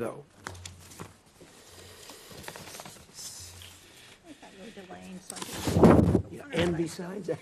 So. I thought you were delaying something. Yeah, and besides that.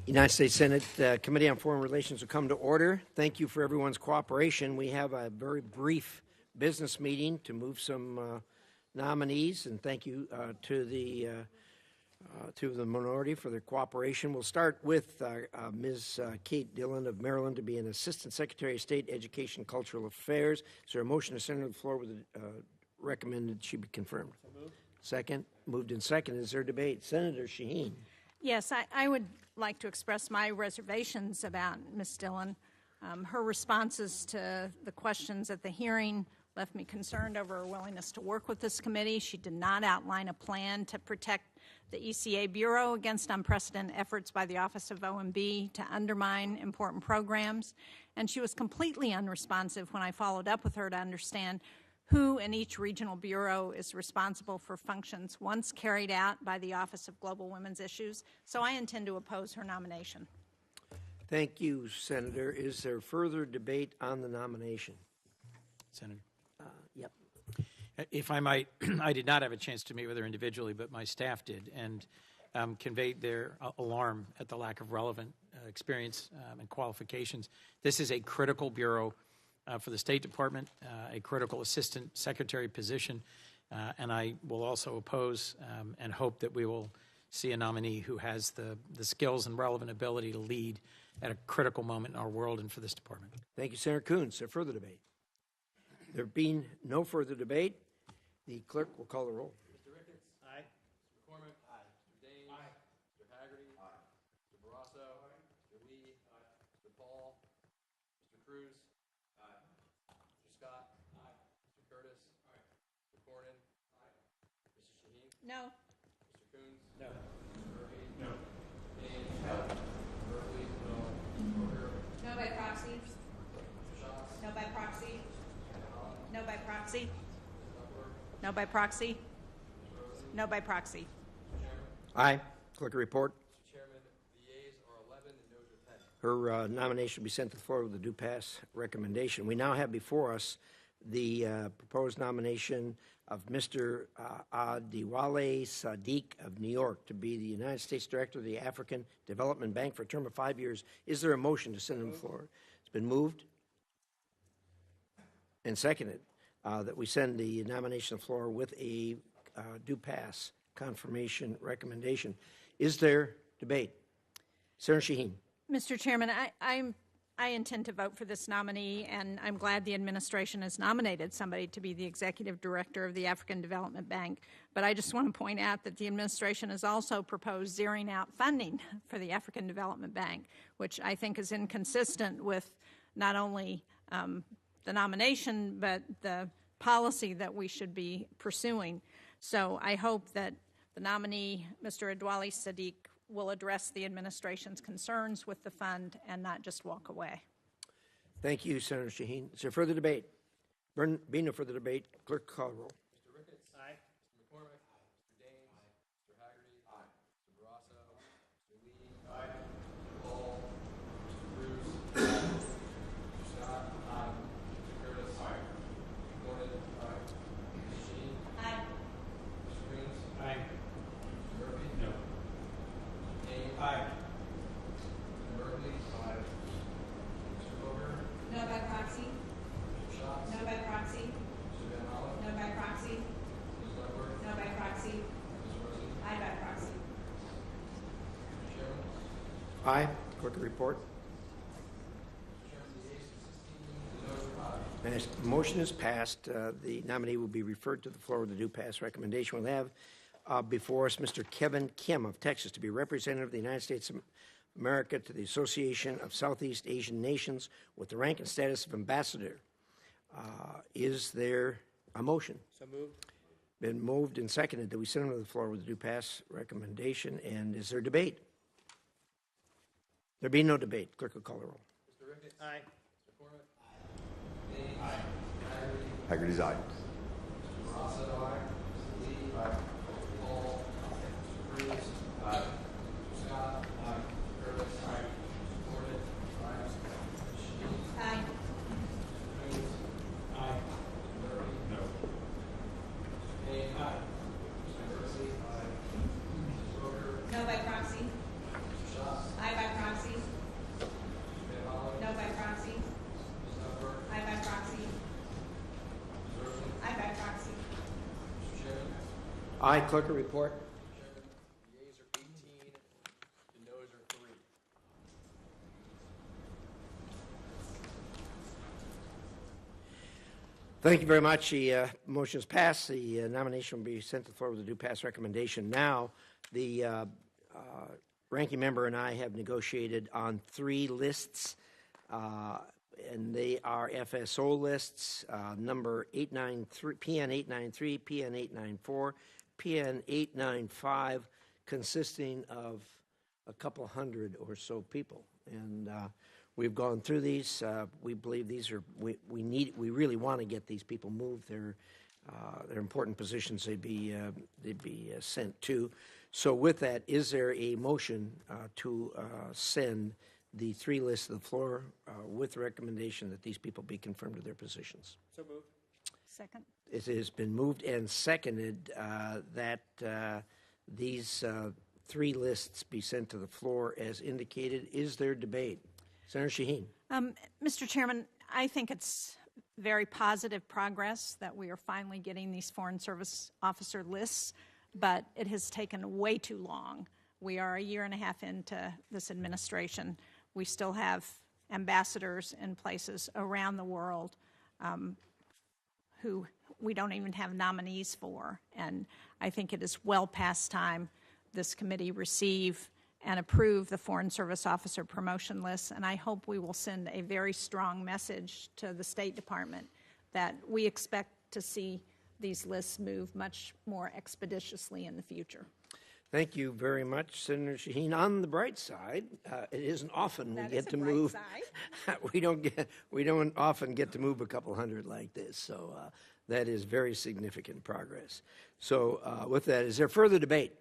United States Senate Committee on Foreign Relations will come to order. Thank you for everyone's cooperation. We have a very brief business meeting to move some nominees, and thank you to the minority for their cooperation. We'll start with Ms. Kate Dillon of Maryland to be an Assistant Secretary of State, Education and Cultural Affairs. Is there a motion to send her to the floor with a recommended she be confirmed. Second, moved and seconded. Is there debate? Senator Shaheen. Yes, I would like to express my reservations about Ms. Dillon. Her responses to the questions at the hearing left me concerned over her willingness to work with this committee. She did not outline a plan to protect the ECA Bureau against unprecedented efforts by the Office of OMB to undermine important programs. And she was completely unresponsive when I followed up with her to understand who in each regional bureau is responsible for functions once carried out by the Office of Global Women's Issues. So I intend to oppose her nomination. Thank you, Senator. Is there further debate on the nomination? Senator. Yep. If I might, I did not have a chance to meet with her individually, but my staff did, and conveyed their alarm at the lack of relevant experience and qualifications. This is a critical bureau for the State Department, a critical assistant secretary position, and I will also oppose and hope that we will see a nominee who has the skills and relevant ability to lead at a critical moment in our world and for this department. Thank you, Senator Coons. Is there further debate? There being no further debate, the clerk will call the roll. Mr. Ricketts? Aye. Mr. McCormick? Aye. Mr. Dane? Aye. Mr. Haggerty? Aye. Mr. Barrasso? Aye. Mr. Lee? Aye. Mr. Paul? Mr. Cruz? Aye. Mr. Scott? Aye. Mr. Curtis? Aye. Mr. Cornyn? Aye. Mrs. Shaheen? No. Mr. Coons? No. Mr. Murphy? No. Dane? No. Mr. Murphy? No. Mr. Booker? No by proxy. Mr. Schatz? No by proxy. No by proxy. Mr. Duckworth? No by proxy. No by proxy. Aye. Clerk, report. Mr. Chairman, the yeas are 11 and noes are 10. Her nomination will be sent to the floor with a due pass recommendation. We now have before us the proposed nomination of Mr. Adewale Sadiq of New York to be the United States Director of the African Development Bank for a term of 5 years. Is there a motion to send him to the floor? It's been moved and seconded that we send the nomination to the floor with a due pass confirmation recommendation. Is there debate? Senator Shaheen. Mr. Chairman, I intend to vote for this nominee, and I'm glad the administration has nominated somebody to be the executive director of the African Development Bank. But I just want to point out that the administration has also proposed zeroing out funding for the African Development Bank, which I think is inconsistent with not only the nomination, but the policy that we should be pursuing. So I hope that the nominee, Mr. Adewale Sadiq, will address the administration's concerns with the fund and not just walk away. Thank you, Senator Shaheen. Is there further debate? Being no further debate, clerk call the roll. Mr. Ricketts? Aye. Mr. McCormick? Aye. Mr. Dane? Aye. Mr. Haggerty? Aye. Mr. Barrasso? Mr. Lee? Aye. Mr. Paul? Mr. Cruz? Aye. Mr. Scott? Aye. Mr. Curtis? Aye. Mr. Cornyn? Aye. Mrs. Shaheen? Aye. Mr. Coons? Aye. Mr. Murphy? No. Mr. Dane? Aye. Mr. Murphy? Aye. Mr. Booker? No by proxy. Mr. Schatz? No by proxy. Mr. Van Hollen? No by proxy. Mrs. Duckworth? No by proxy. Mr. Rosen? Aye by proxy. Mr. Chairman? Aye. Clerk report. Mr. Chairman, the yeas are 16, the noes are 5. And as the motion is passed, the nominee will be referred to the floor with a due pass recommendation. We'll have before us Mr. Kevin Kim of Texas to be representative of the United States of America to the Association of Southeast Asian Nations with the rank and status of ambassador. Is there a motion? So moved. Been moved and seconded that we send him to the floor with a due pass recommendation. And is there debate? There be no debate. Clerk will call the roll. Mr. Ricketts? Aye. Mr. McCormick? Aye. Dane? Aye. Haggerty? Haggerty's aye. Mr. Barrasso? Aye. Mr. Lee? Aye. Mr. Paul? Mr. Cruz? Aye. Mr. Scott? Aye. Mr. Curtis? Aye. Mr. Cornyn? Aye. Mrs. Shaheen? Aye. Mr. Coons? Aye. Mr. Murphy? No. Mr. Dane? Aye. Mr. Murphy? Aye. Mrs. Booker? No by proxy. Mr. Schatz? Aye by proxy. Mr. Van Hollen? No by proxy. Mrs. Duckworth? Aye by proxy. Mr. Rosen? Aye by proxy. Mr. Chairman? Aye. Clerk will report. Chairman, the yeas are 18, the noes are 3. Thank you very much. The motion is passed. The nomination will be sent to the floor with a due pass recommendation. Now, the ranking member and I have negotiated on 3 lists, and they are FSO lists, number 893, PN 893, PN 894, PN 895, consisting of a couple hundred or so people. And we've gone through these. We believe these are, we really want to get these people moved. They're important positions they'd be sent to. So with that, is there a motion to send the 3 lists to the floor with the recommendation that these people be confirmed to their positions? So moved. Second. It has been moved and seconded that these 3 lists be sent to the floor as indicated. Is there debate? Senator Shaheen. Mr. Chairman, I think it's very positive progress that we are finally getting these Foreign Service officer lists, but it has taken way too long. We are a year and a half into this administration. We still have ambassadors in places around the world who we don't even have nominees for, and I think it is well past time this committee receive and approve the Foreign Service Officer promotion list, and I hope we will send a very strong message to the State Department that we expect to see these lists move much more expeditiously in the future. Thank you very much, Senator Shaheen. On the bright side, it isn't often we get to move. we don't often get to move a couple hundred like this, so that is very significant progress. So with that, is there further debate?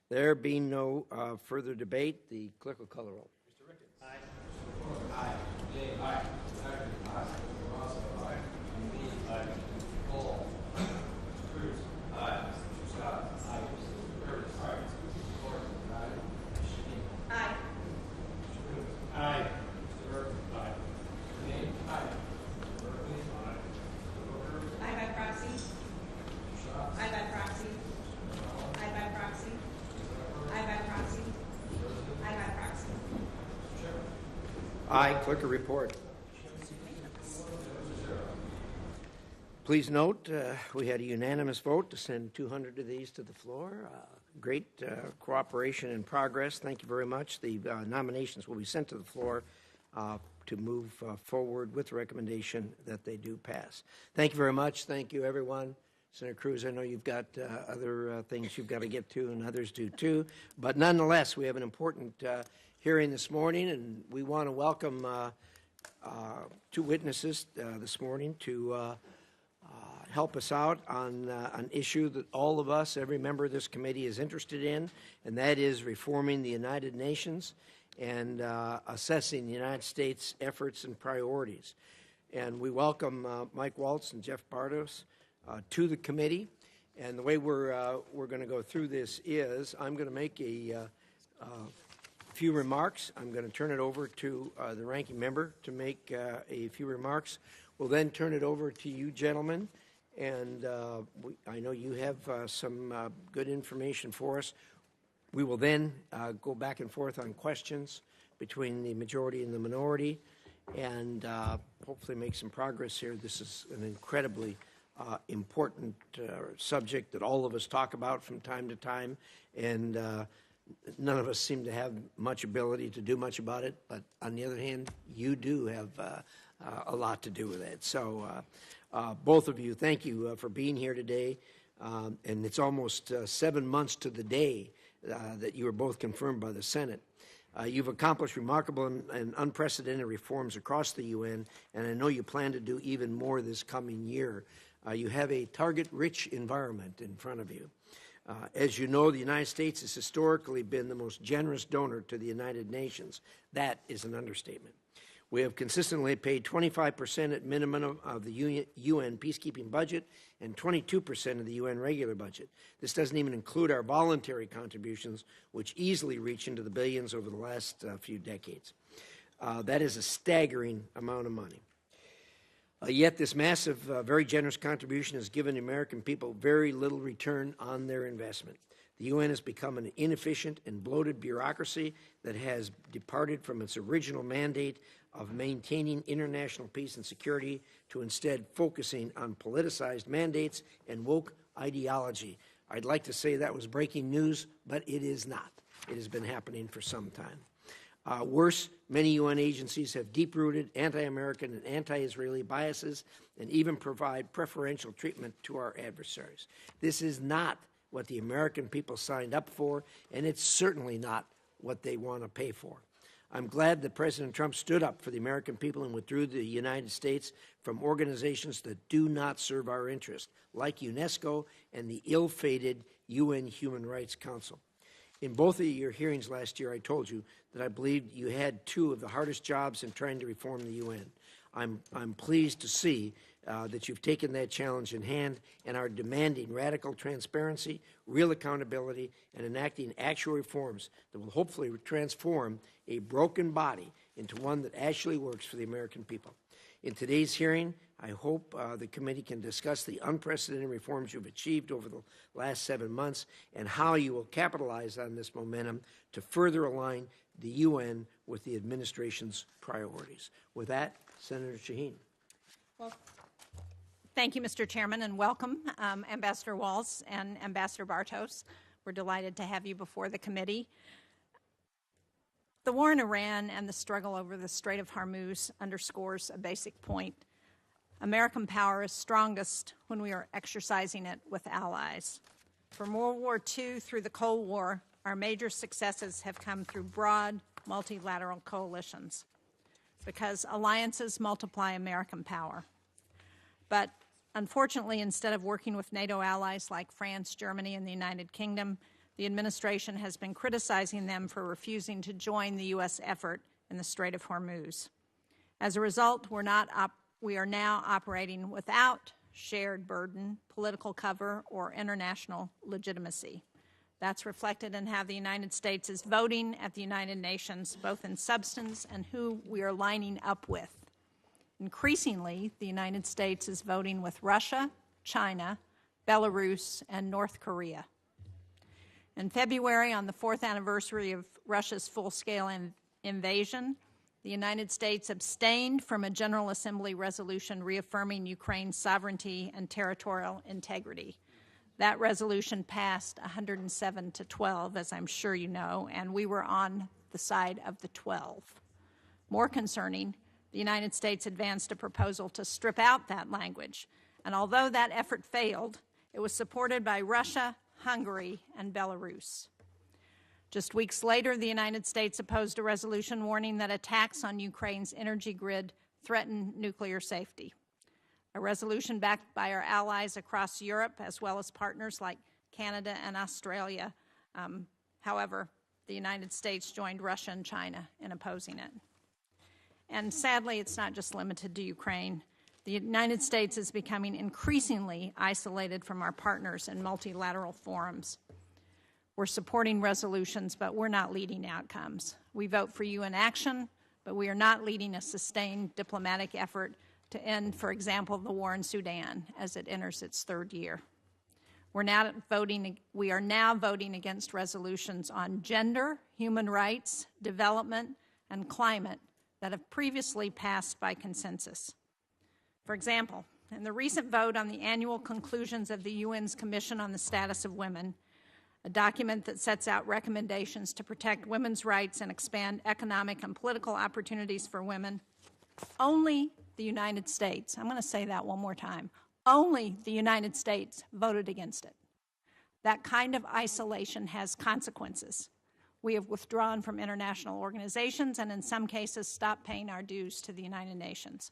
There being no further debate, the clerk will call the roll. Mr. Ricketts. Aye. Mr. Aye. Dave. Aye. Hagerty. Aye. Mr. Rosso. Aye. Lee. Aye. Paul. Mr. Cruz. Aye. Mr. Scott. Aye. Mr. Curtis. Aye. Mr. Gordon. Aye. Ms. Shaheen. Aye. Mr. Cruz. Aye. Mr. Burke. Aye. Mr. Dane. Aye. Mr. Berkeley. Aye. Mr. Booker. Aye by proxy. Mr. Scott. Aye by proxy. Aye by proxy. Aye by proxy. Aye by proxy. Aye, clerk will report. Please note, we had a unanimous vote to send 200 of these to the floor. Great cooperation and progress. Thank you very much. The nominations will be sent to the floor to move forward with the recommendation that they do pass. Thank you very much. Thank you, everyone. Senator Cruz, I know you've got other things you've got to get to, and others do too. But nonetheless, we have an important hearing this morning, and we want to welcome 2 witnesses this morning to help us out on an issue that all of us, every member of this committee, is interested in, and that is reforming the United Nations and assessing the United States' efforts and priorities. And we welcome Mike Waltz and Jeff Bartos to the committee, and the way we're going to go through this is I'm going to make a few remarks. I'm going to turn it over to the ranking member to make a few remarks. We'll then turn it over to you gentlemen, and I know you have some good information for us. We will then go back and forth on questions between the majority and the minority, and hopefully make some progress here. This is an incredibly important subject that all of us talk about from time to time, and none of us seem to have much ability to do much about it, but on the other hand, you do have a lot to do with it. So both of you, thank you for being here today, and it's almost 7 months to the day that you were both confirmed by the Senate. You've accomplished remarkable and unprecedented reforms across the UN, and I know you plan to do even more this coming year. You have a target-rich environment in front of you. As you know, the United States has historically been the most generous donor to the United Nations. That is an understatement. We have consistently paid 25% at minimum of the UN peacekeeping budget and 22% of the UN regular budget. This doesn't even include our voluntary contributions, which easily reach into the billions over the last few decades. That is a staggering amount of money. Yet this massive, very generous contribution has given the American people very little return on their investment. The UN has become an inefficient and bloated bureaucracy that has departed from its original mandate of maintaining international peace and security to instead focusing on politicized mandates and woke ideology. I'd like to say that was breaking news, but it is not. It has been happening for some time. Worse, many UN agencies have deep-rooted anti-American and anti-Israeli biases and even provide preferential treatment to our adversaries. This is not what the American people signed up for, and it's certainly not what they want to pay for. I'm glad that President Trump stood up for the American people and withdrew the United States from organizations that do not serve our interests, like UNESCO and the ill-fated UN Human Rights Council. In both of your hearings last year, I told you that I believed you had two of the hardest jobs in trying to reform the UN. I'm pleased to see that you've taken that challenge in hand and are demanding radical transparency, real accountability, and enacting actual reforms that will hopefully transform a broken body into one that actually works for the American people. In today's hearing, I hope the committee can discuss the unprecedented reforms you've achieved over the last 7 months and how you will capitalize on this momentum to further align the UN with the administration's priorities. With that, Senator Shaheen. Well, thank you, Mr. Chairman, and welcome, Ambassador Waltz and Ambassador Bartos. We're delighted to have you before the committee. The war in Iran and the struggle over the Strait of Hormuz underscores a basic point. American power is strongest when we are exercising it with allies. From World War II through the Cold War, our major successes have come through broad, multilateral coalitions because alliances multiply American power. But unfortunately, instead of working with NATO allies like France, Germany, and the United Kingdom, the administration has been criticizing them for refusing to join the U.S. effort in the Strait of Hormuz. As a result, we are now operating without shared burden, political cover, or international legitimacy. That's reflected in how the United States is voting at the United Nations, both in substance and who we are lining up with. Increasingly, the United States is voting with Russia, China, Belarus, and North Korea. In February, on the 4th anniversary of Russia's full-scale invasion, the United States abstained from a General Assembly resolution reaffirming Ukraine's sovereignty and territorial integrity. That resolution passed 107 to 12, as I'm sure you know, and we were on the side of the 12. More concerning, the United States advanced a proposal to strip out that language, and although that effort failed, it was supported by Russia, Hungary, and Belarus. Just weeks later, the United States opposed a resolution warning that attacks on Ukraine's energy grid threaten nuclear safety. A resolution backed by our allies across Europe, as well as partners like Canada and Australia. However, the United States joined Russia and China in opposing it. And sadly, it's not just limited to Ukraine. The United States is becoming increasingly isolated from our partners in multilateral forums. We're supporting resolutions, but we're not leading outcomes. We vote for UN action, but we are not leading a sustained diplomatic effort to end, for example, the war in Sudan as it enters its 3rd year. We are now voting against resolutions on gender, human rights, development, and climate that have previously passed by consensus. For example, in the recent vote on the annual conclusions of the UN's Commission on the Status of Women, a document that sets out recommendations to protect women's rights and expand economic and political opportunities for women, only the United States, I'm going to say that one more time, only the United States voted against it. That kind of isolation has consequences. We have withdrawn from international organizations and in some cases stopped paying our dues to the United Nations.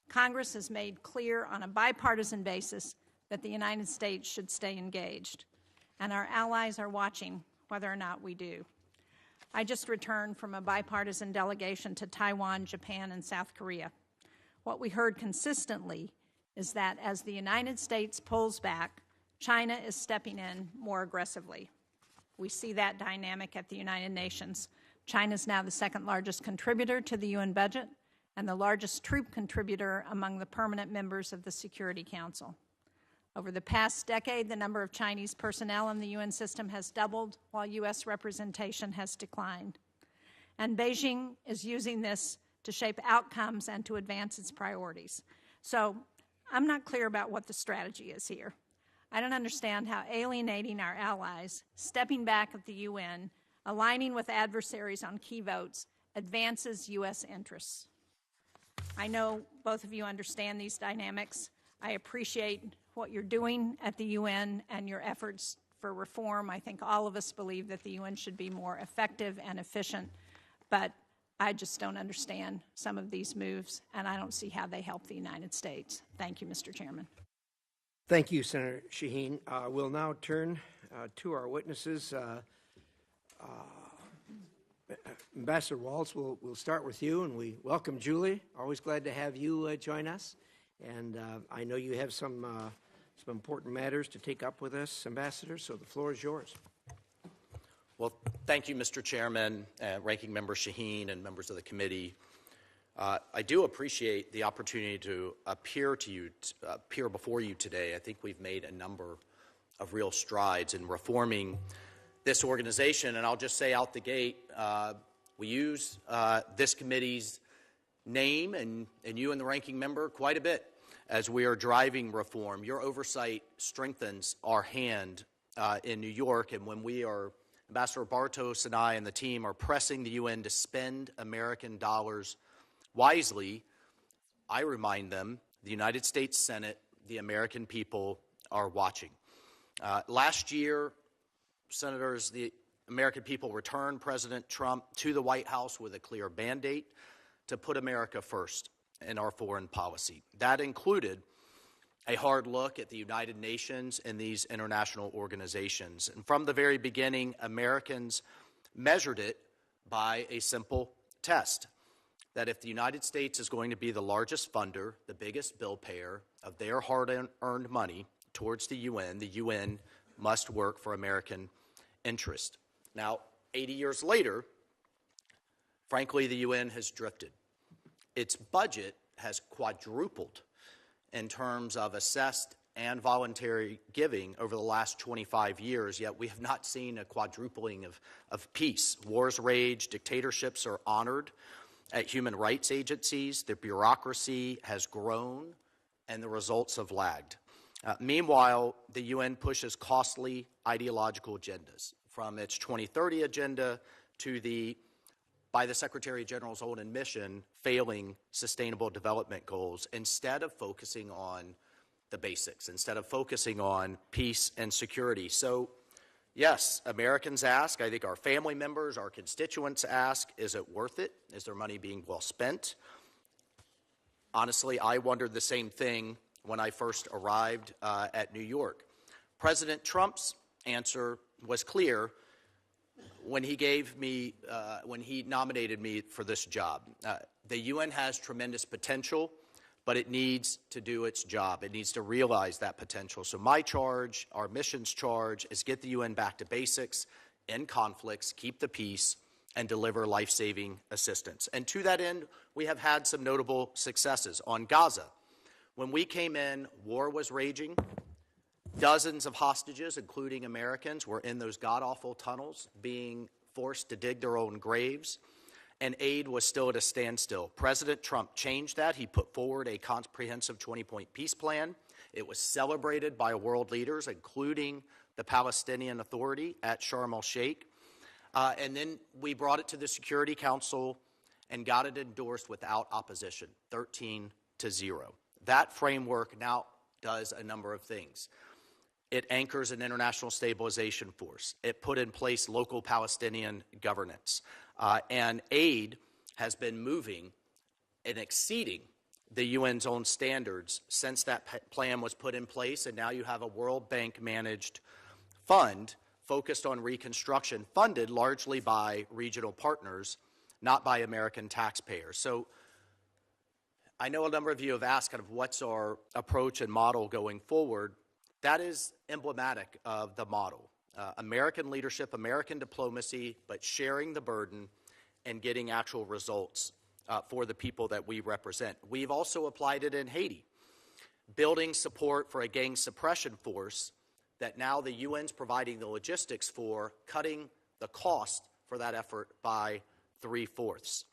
Congress has made clear on a bipartisan basis that the United States should stay engaged, and our allies are watching whether or not we do. I just returned from a bipartisan delegation to Taiwan, Japan, and South Korea. What we heard consistently is that as the United States pulls back, China is stepping in more aggressively. We see that dynamic at the United Nations. China is now the 2nd largest contributor to the UN budget and the largest troop contributor among the permanent members of the Security Council. Over the past decade, the number of Chinese personnel in the UN system has doubled, while U.S. representation has declined. And Beijing is using this to shape outcomes and to advance its priorities. So I'm not clear about what the strategy is here. I don't understand how alienating our allies, stepping back at the UN, aligning with adversaries on key votes, advances U.S. interests. I know both of you understand these dynamics. I appreciate what you're doing at the UN and your efforts for reform. I think all of us believe that the UN should be more effective and efficient, but I just don't understand some of these moves, and I don't see how they help the United States. Thank you, Mr. Chairman. Thank you, Senator Shaheen. We'll now turn to our witnesses. Ambassador Waltz, we'll start with you, and we welcome Julie. Always glad to have you join us. And I know you have some important matters to take up with us, Ambassador, so the floor is yours. Well, thank you, Mr. Chairman, Ranking Member Shaheen, and members of the committee. I do appreciate the opportunity to appear before you today. I think we've made a number of real strides in reforming this organization, and I'll just say out the gate, we use this committee's name and you and the ranking member quite a bit as we are driving reform. Your oversight strengthens our hand in New York, and when we are, Ambassador Bartos and I and the team are pressing the UN to spend American dollars wisely, I remind them, the United States Senate, the American people are watching. Last year, Senators, the American people returned President Trump to the White House with a clear mandate to put America first in our foreign policy. That included a hard look at the United Nations and these international organizations. And from the very beginning, Americans measured it by a simple test, that if the United States is going to be the largest funder, the biggest bill payer of their hard-earned money towards the UN must work for American interest. Now, 80 years later, frankly, the UN has drifted. Its budget has quadrupled in terms of assessed and voluntary giving over the last 25 years, yet we have not seen a quadrupling of peace. Wars rage, dictatorships are honored at human rights agencies, the bureaucracy has grown, and the results have lagged. Meanwhile, the UN pushes costly ideological agendas, from its 2030 agenda to by the Secretary General's own admission, failing sustainable development goals, instead of focusing on the basics, instead of focusing on peace and security. So, yes, Americans ask, I think our family members, our constituents ask, is it worth it? Is their money being well spent? Honestly, I wondered the same thing when I first arrived at New York. President Trump's answer was clear when he nominated me for this job. The UN has tremendous potential, but it needs to do its job. It needs to realize that potential. So my charge, our mission's charge, is get the UN back to basics, end conflicts, keep the peace, and deliver life-saving assistance. And to that end, we have had some notable successes. On Gaza, when we came in, war was raging. Dozens of hostages, including Americans, were in those god-awful tunnels being forced to dig their own graves, and aid was still at a standstill. President Trump changed that. He put forward a comprehensive 20-point peace plan. It was celebrated by world leaders, including the Palestinian Authority at Sharm el-Sheikh. And then we brought it to the Security Council and got it endorsed without opposition, 13-0. That framework now does a number of things. It anchors an international stabilization force. It put in place local Palestinian governance. And aid has been moving and exceeding the UN's own standards since that plan was put in place. And now you have a World Bank-managed fund focused on reconstruction, funded largely by regional partners, not by American taxpayers. So I know a number of you have asked kind of what's our approach and model going forward. That is emblematic of the model. American leadership, American diplomacy, but sharing the burden and getting actual results for the people that we represent. We've also applied it in Haiti, building support for a gang suppression force that now the UN's providing the logistics for, cutting the cost for that effort by 3/4.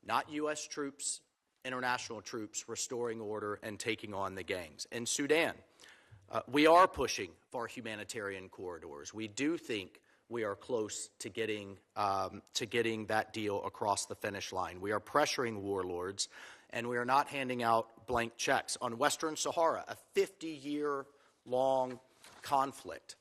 not U.S. troops, international troops restoring order and taking on the gangs. In Sudan, we are pushing for humanitarian corridors. We do think we are close to getting that deal across the finish line. We are pressuring warlords, and we are not handing out blank checks. On Western Sahara, a 50-year-long conflict,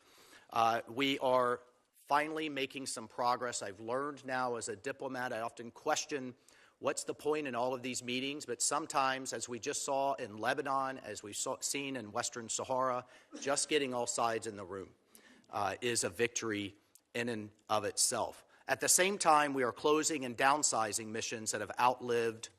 we are finally making some progress. I've learned now as a diplomat, I often question what's the point in all of these meetings, but sometimes, as we just saw in Lebanon, as we've seen in Western Sahara, just getting all sides in the room is a victory in and of itself. At the same time, we are closing and downsizing missions that have outlived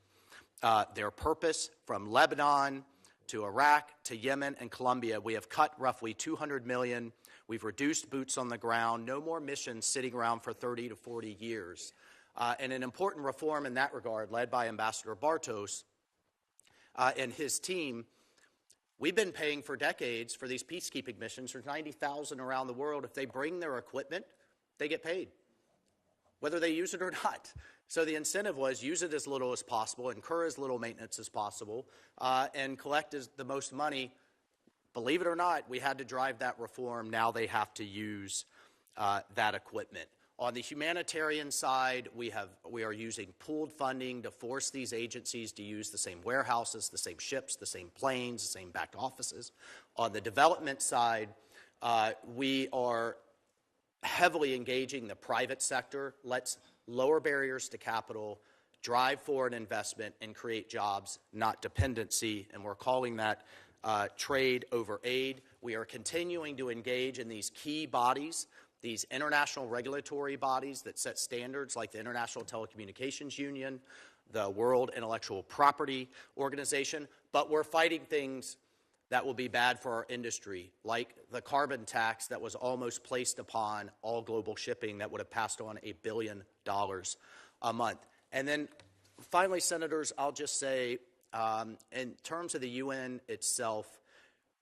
their purpose. From Lebanon to Iraq to Yemen and Colombia, we have cut roughly $200 million. We've reduced boots on the ground. No more missions sitting around for 30 to 40 years. And an important reform in that regard, led by Ambassador Bartos and his team, we've been paying for decades for these peacekeeping missions. There's 90,000 around the world. If they bring their equipment, they get paid, whether they use it or not. So the incentive was use it as little as possible, incur as little maintenance as possible, and collect the most money. Believe it or not, we had to drive that reform. Now they have to use that equipment. On the humanitarian side, we are using pooled funding to force these agencies to use the same warehouses, the same ships, the same planes, the same back offices. On the development side, we are heavily engaging the private sector. Let's lower barriers to capital, drive foreign investment, and create jobs, not dependency. And we're calling that trade over aid. We are continuing to engage in these key bodies, these international regulatory bodies that set standards like the International Telecommunications Union, the World Intellectual Property Organization, but we're fighting things that will be bad for our industry, like the carbon tax that was almost placed upon all global shipping that would have passed on $1 billion a month. And then finally, Senators, I'll just say, in terms of the UN itself,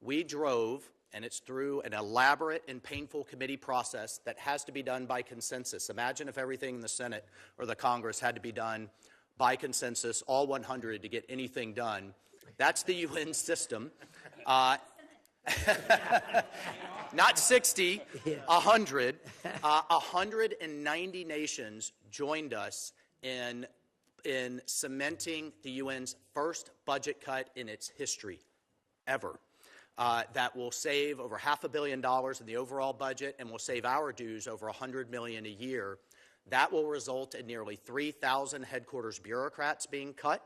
we drove, and it's through an elaborate and painful committee process that has to be done by consensus. Imagine if everything in the Senate or the Congress had to be done by consensus, all 100 to get anything done. That's the UN system. Not 60, 100. 190 nations joined us in cementing the UN's first budget cut in its history ever. That will save over $500 million in the overall budget and will save our dues over $100 million a year. That will result in nearly 3,000 headquarters bureaucrats being cut.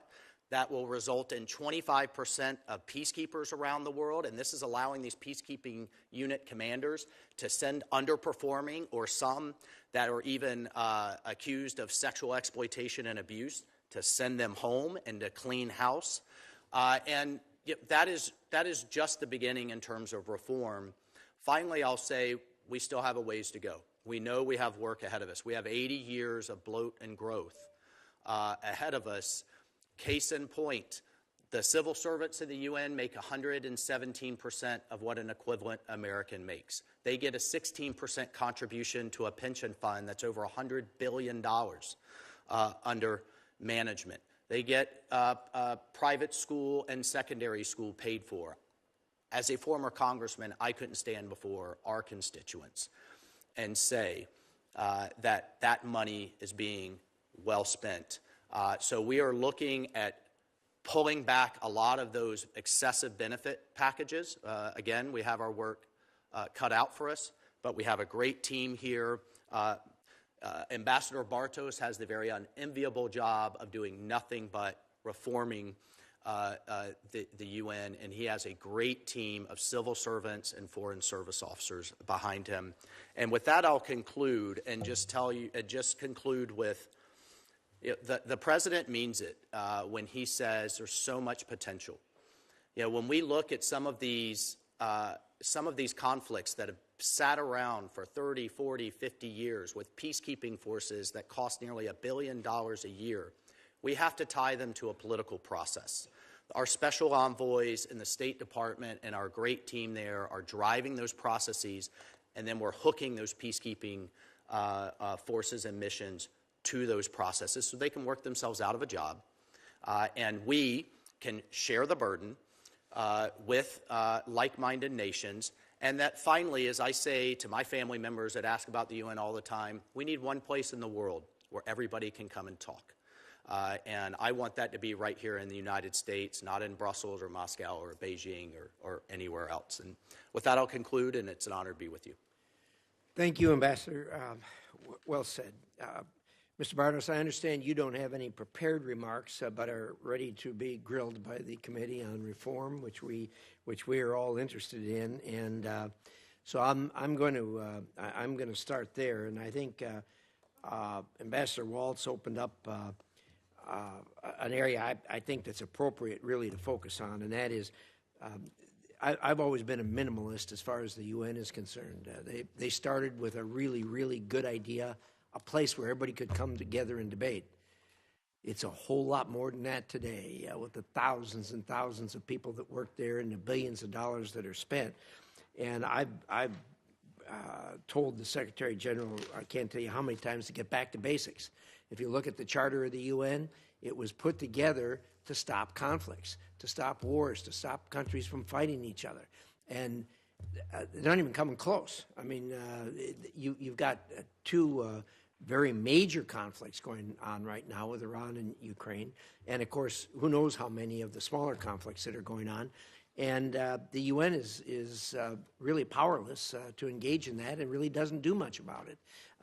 That will result in 25% of peacekeepers around the world, and this is allowing these peacekeeping unit commanders to send underperforming or some that are even accused of sexual exploitation and abuse to send them home and to clean house. And that is just the beginning in terms of reform. Finally, I'll say we still have a ways to go. We know we have work ahead of us. We have 80 years of bloat and growth ahead of us. Case in point, the civil servants in the UN make 117% of what an equivalent American makes. They get a 16% contribution to a pension fund that's over $100 billion under management. They get private school and secondary school paid for. As a former congressman, I couldn't stand before our constituents and say that money is being well spent. So we are looking at pulling back a lot of those excessive benefit packages. Again, we have our work cut out for us, but we have a great team here. Ambassador Bartos has the very unenviable job of doing nothing but reforming the UN, and he has a great team of civil servants and foreign service officers behind him. And with that, I'll conclude and just conclude with the president means it when he says there's so much potential. When we look at some of these conflicts that have sat around for 30, 40, 50 years with peacekeeping forces that cost nearly $1 billion a year, we have to tie them to a political process. Our special envoys in the State Department and our great team there are driving those processes, and then we're hooking those peacekeeping forces and missions to those processes so they can work themselves out of a job, and we can share the burden with like-minded nations. And that finally, as I say to my family members that ask about the UN all the time, we need one place in the world where everybody can come and talk. And I want that to be right here in the United States, not in Brussels or Moscow or Beijing or anywhere else. And with that, I'll conclude, and it's an honor to be with you. Thank you, Ambassador. Well said. Mr. Bartos, I understand you don't have any prepared remarks, but are ready to be grilled by the Committee on Reform, which we are all interested in. And so I'm going to start there. And I think Ambassador Waltz opened up an area I think that's appropriate really to focus on, and that is I've always been a minimalist as far as the UN is concerned. They started with a really, really good idea, a place where everybody could come together and debate. It's a whole lot more than that today, with the thousands and thousands of people that work there and the billions of dollars that are spent. And I've told the Secretary General, I can't tell you how many times, to get back to basics. If you look at the Charter of the UN, it was put together to stop conflicts, to stop wars, to stop countries from fighting each other. And they're not even coming close. I mean, you've got two very major conflicts going on right now with Iran and Ukraine. And, of course, who knows how many of the smaller conflicts that are going on. And the UN is really powerless to engage in that and really doesn't do much about it.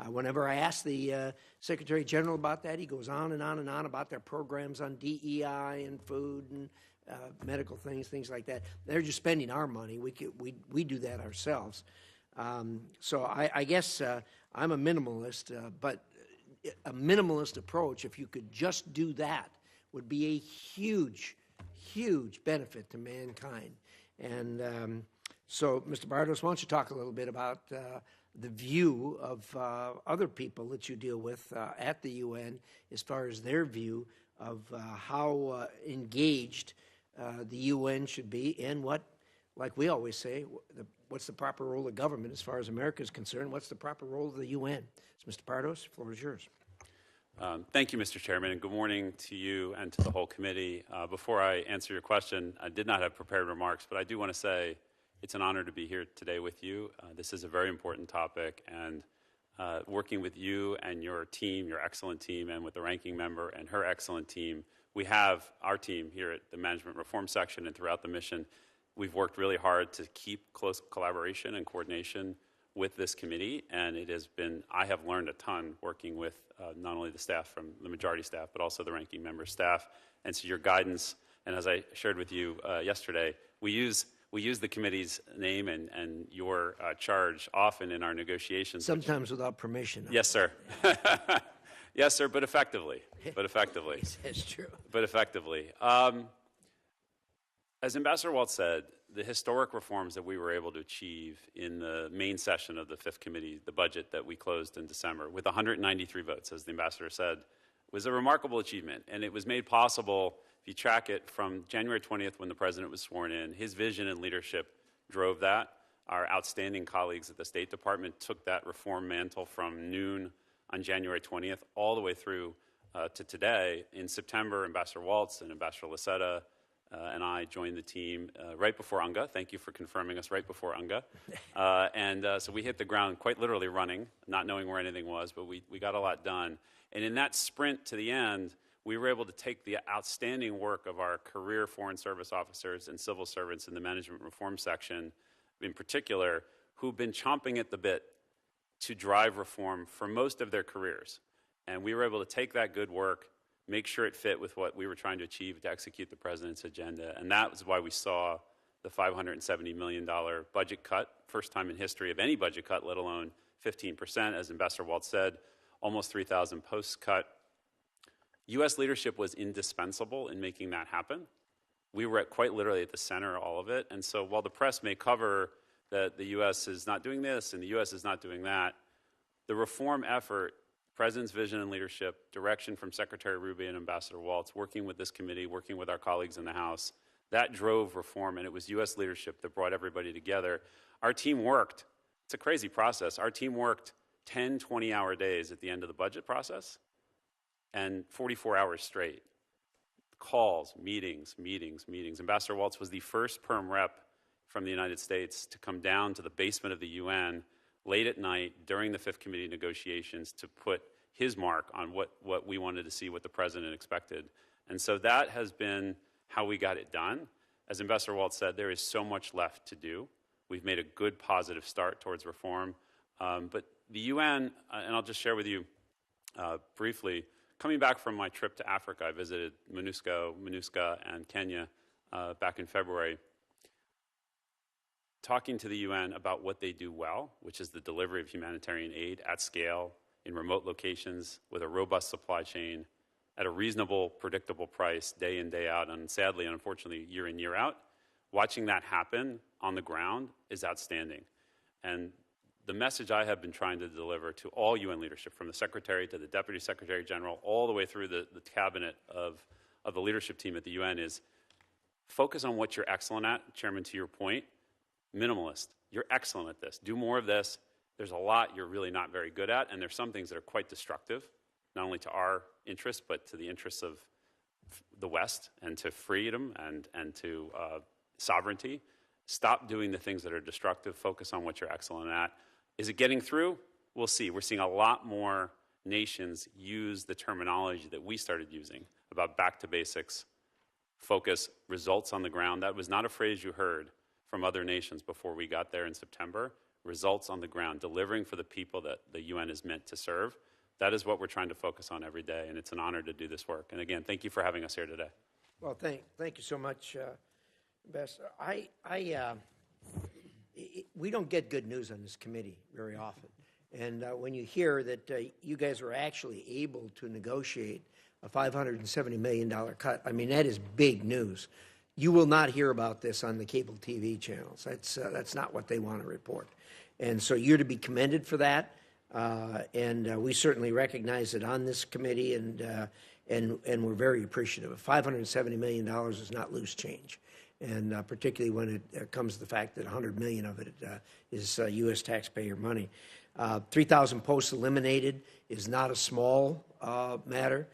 Whenever I ask the Secretary General about that, he goes on and on and on about their programs on DEI and food and medical things like that. They're just spending our money. We do that ourselves. So I guess I'm a minimalist, but a minimalist approach, if you could just do that, would be a huge benefit to mankind. And so, Mr. Bartos, why don't you talk a little bit about the view of other people that you deal with at the UN as far as their view of how engaged the UN should be and what, like we always say, what's the proper role of government as far as America is concerned? What's the proper role of the UN? So, Mr. Bartos, the floor is yours. Thank you, Mr. Chairman, and good morning to you and to the whole committee. Before I answer your question, I did not have prepared remarks, but I do want to say it's an honor to be here today with you. This is a very important topic, and working with you and your team, your excellent team, and with the ranking member and her excellent team, we have our team here at the Management Reform Section and throughout the mission. We've worked really hard to keep close collaboration and coordination with this committee, and it has been, I have learned a ton working with not only the staff from the majority staff, but also the ranking member staff. And so your guidance, and as I shared with you yesterday, we use the committee's name and your charge often in our negotiations. Sometimes without permission. Yes, sir. Yes, sir, but effectively. But effectively. That's true. But effectively. As Ambassador Waltz said, the historic reforms that we were able to achieve in the main session of the Fifth Committee, the budget that we closed in December, with 193 votes, as the Ambassador said, was a remarkable achievement. And it was made possible, if you track it, from January 20th when the President was sworn in. His vision and leadership drove that. Our outstanding colleagues at the State Department took that reform mantle from noon on January 20th all the way through to today. In September, Ambassador Waltz and Ambassador Laseta and I joined the team right before UNGA. Thank you for confirming us right before UNGA. So we hit the ground quite literally running, not knowing where anything was, but we got a lot done. And in that sprint to the end, we were able to take the outstanding work of our career Foreign Service officers and civil servants in the Management Reform Section, in particular, who've been chomping at the bit to drive reform for most of their careers. And we were able to take that good work, make sure it fit with what we were trying to achieve to execute the President's agenda. And that was why we saw the $570 million budget cut, first time in history of any budget cut, let alone 15%, as Ambassador Waltz said, almost 3,000 posts cut. U.S. leadership was indispensable in making that happen. We were quite literally at the center of all of it. And so while the press may cover that the U.S. is not doing this and the U.S. is not doing that, the reform effort, President's vision and leadership, direction from Secretary Rubio and Ambassador Waltz, working with this committee, working with our colleagues in the House, that drove reform, and it was U.S. leadership that brought everybody together. Our team worked. It's a crazy process. Our team worked 10, 20-hour days at the end of the budget process. and 44 hours straight. Calls, meetings. Ambassador Waltz was the first perm rep from the United States to come down to the basement of the UN late at night during the Fifth Committee negotiations to put his mark on what we wanted to see, what the president expected. And so that has been how we got it done. As Ambassador Waltz said, there is so much left to do. We've made a good, positive start towards reform. But the UN, and I'll just share with you briefly, coming back from my trip to Africa, I visited MINUSCA, and Kenya back in February, talking to the UN about what they do well, which is the delivery of humanitarian aid at scale, in remote locations, with a robust supply chain, at a reasonable, predictable price, day in, day out, and sadly, and unfortunately, year in, year out. Watching that happen on the ground is outstanding. And the message I have been trying to deliver to all UN leadership, from the Secretary to the Deputy Secretary General, all the way through the cabinet of the leadership team at the UN, is focus on what you're excellent at. Chairman, to your point, minimalist. You're excellent at this. Do more of this. There's a lot you're really not very good at, and there's some things that are quite destructive, not only to our interests, but to the interests of the West and to freedom and to sovereignty. Stop doing the things that are destructive. Focus on what you're excellent at. Is it getting through? We'll see. We're seeing a lot more nations use the terminology that we started using about back to basics, focus, results on the ground. That was not a phrase you heard from other nations before we got there in September. Results on the ground, delivering for the people that the UN is meant to serve. That is what we're trying to focus on every day, and it's an honor to do this work. And again, thank you for having us here today. Well, thank you so much, Ambassador. We don't get good news on this committee very often. And when you hear that you guys were actually able to negotiate a $570 million cut, I mean, that is big news. You will not hear about this on the cable TV channels. That's not what they want to report. And so you're to be commended for that. And we certainly recognize it on this committee, and we're very appreciative. $570 million is not loose change, and particularly when it comes to the fact that $100 million of it is U.S. taxpayer money. 3,000 posts eliminated is not a small matter.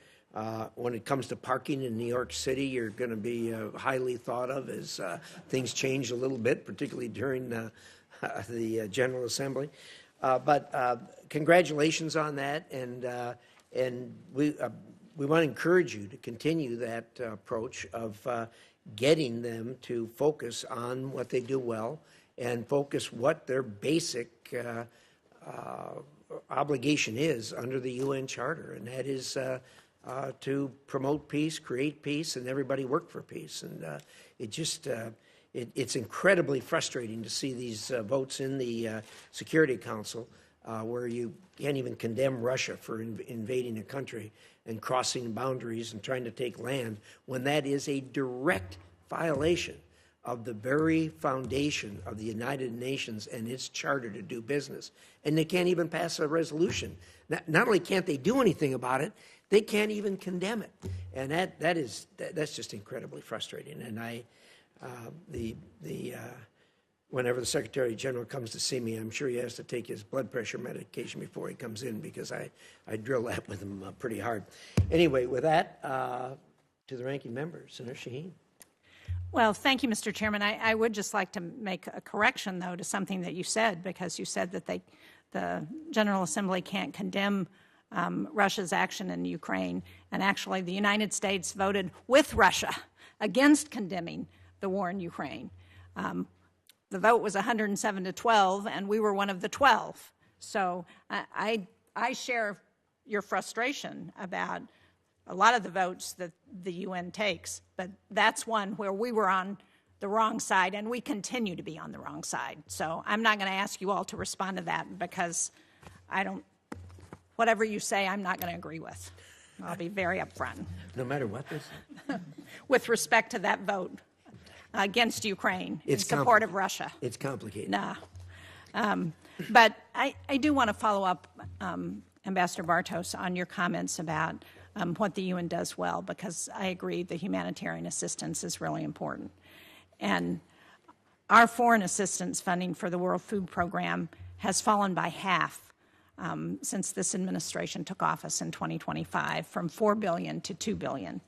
When it comes to parking in New York City, you're going to be highly thought of as things change a little bit, particularly during the General Assembly. But congratulations on that, and we want to encourage you to continue that approach of getting them to focus on what they do well and focus what their basic obligation is under the UN Charter, and that is to promote peace, create peace, and everybody work for peace. And it's incredibly frustrating to see these votes in the Security Council where you can't even condemn Russia for invading a country and crossing boundaries and trying to take land, when that is a direct violation of the very foundation of the United Nations and its charter to do business. And they can't even pass a resolution. Not only can't they do anything about it, they can't even condemn it. And that's just incredibly frustrating. And whenever the Secretary General comes to see me, I'm sure he has to take his blood pressure medication before he comes in, because I drill that with him pretty hard. Anyway, with that, to the ranking member, Senator Shaheen. Well, thank you, Mr. Chairman. I would just like to make a correction, though, to something that you said, because you said that the General Assembly can't condemn Russia's action in Ukraine, and actually the United States voted with Russia against condemning the war in Ukraine. The vote was 107 to 12, and we were one of the 12. So I share your frustration about a lot of the votes that the UN takes, but that's one where we were on the wrong side, and we continue to be on the wrong side. So I'm not going to ask you all to respond to that, because whatever you say, I'm not going to agree with. I'll be very upfront. No matter what this is? With respect to that vote against Ukraine in support of Russia. It's complicated. Nah. But I do want to follow up, Ambassador Bartos, on your comments about what the UN does well, because I agree the humanitarian assistance is really important. And our foreign assistance funding for the World Food Program has fallen by half since this administration took office in 2025, from $4 billion to $2 billion.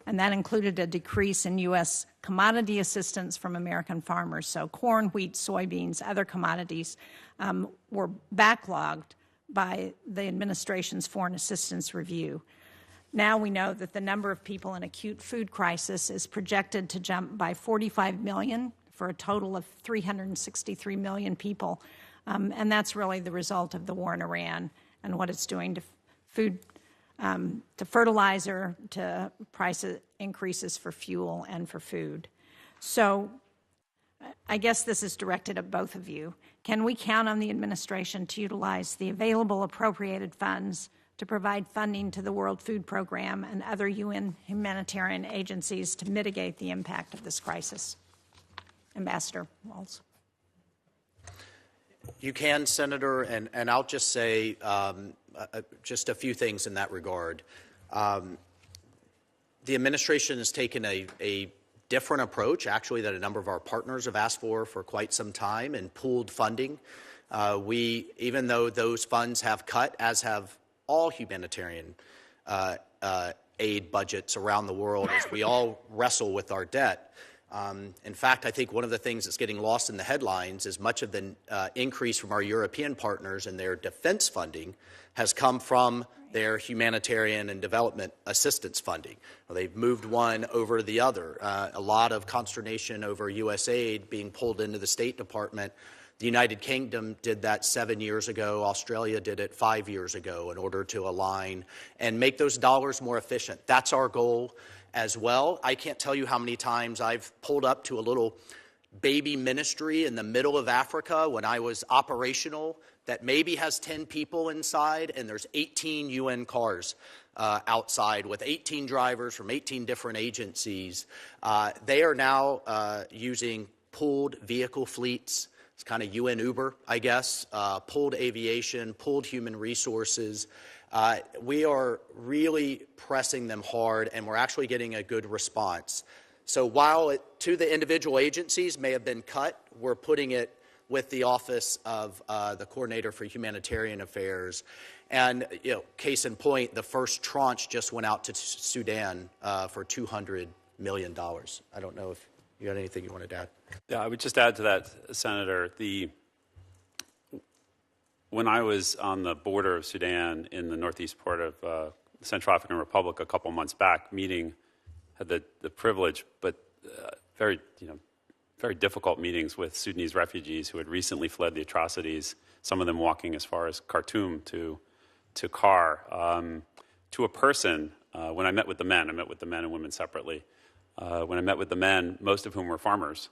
And that included a decrease in U.S. commodity assistance from American farmers. So corn, wheat, soybeans, other commodities were backlogged by the administration's foreign assistance review. Now we know that the number of people in acute food crisis is projected to jump by 45 million for a total of 363 million people. And that's really the result of the war in Iran and what it's doing to food, to fertilizer, to price increases for fuel and for food. So I guess this is directed at both of you. Can we count on the administration to utilize the available appropriated funds to provide funding to the World Food Program and other UN humanitarian agencies to mitigate the impact of this crisis? Ambassador Waltz. You can, Senator, and I'll just say just a few things in that regard. The administration has taken a different approach, actually, that a number of our partners have asked for quite some time, and pooled funding. Even though those funds have cut, as have all humanitarian aid budgets around the world, as we all wrestle with our debt. In fact, I think one of the things that's getting lost in the headlines is much of the increase from our European partners and their defense funding has come from their humanitarian and development assistance funding. Well, they've moved one over the other. A lot of consternation over U.S. aid being pulled into the State Department. The United Kingdom did that 7 years ago. Australia did it 5 years ago in order to align and make those dollars more efficient. That's our goal as well. I can't tell you how many times I've pulled up to a little baby ministry in the middle of Africa when I was operational that maybe has 10 people inside, and there's 18 UN cars outside with 18 drivers from 18 different agencies. They are now using pooled vehicle fleets. It's kind of UN Uber, I guess, pooled aviation, pooled human resources. We are really pressing them hard, and we're actually getting a good response. So while it, to the individual agencies, may have been cut, we're putting it with the Office of the Coordinator for Humanitarian Affairs. And, case in point, the first tranche just went out to Sudan for $200 million. I don't know if you had anything you wanted to add. Yeah, I would just add to that, Senator, when I was on the border of Sudan in the northeast part of the Central African Republic a couple months back, had the privilege, but very difficult meetings with Sudanese refugees who had recently fled the atrocities, some of them walking as far as Khartoum to Kar. To a person, when I met with the men and women separately. When I met with the men, most of whom were farmers,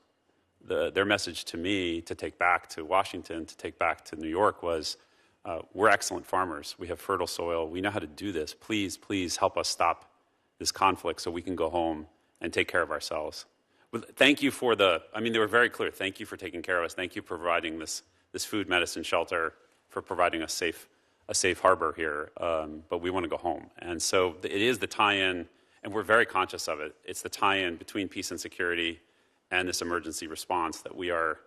their message to me to take back to Washington, to take back to New York was, we're excellent farmers. We have fertile soil. We know how to do this. Please, please help us stop this conflict so we can go home and take care of ourselves. Thank you for they were very clear. Thank you for taking care of us. Thank you for providing this food, medicine, shelter, for providing a safe harbor here. But we want to go home. And so it is the tie-in, and we're very conscious of it. It's the tie-in between peace and security and this emergency response that we're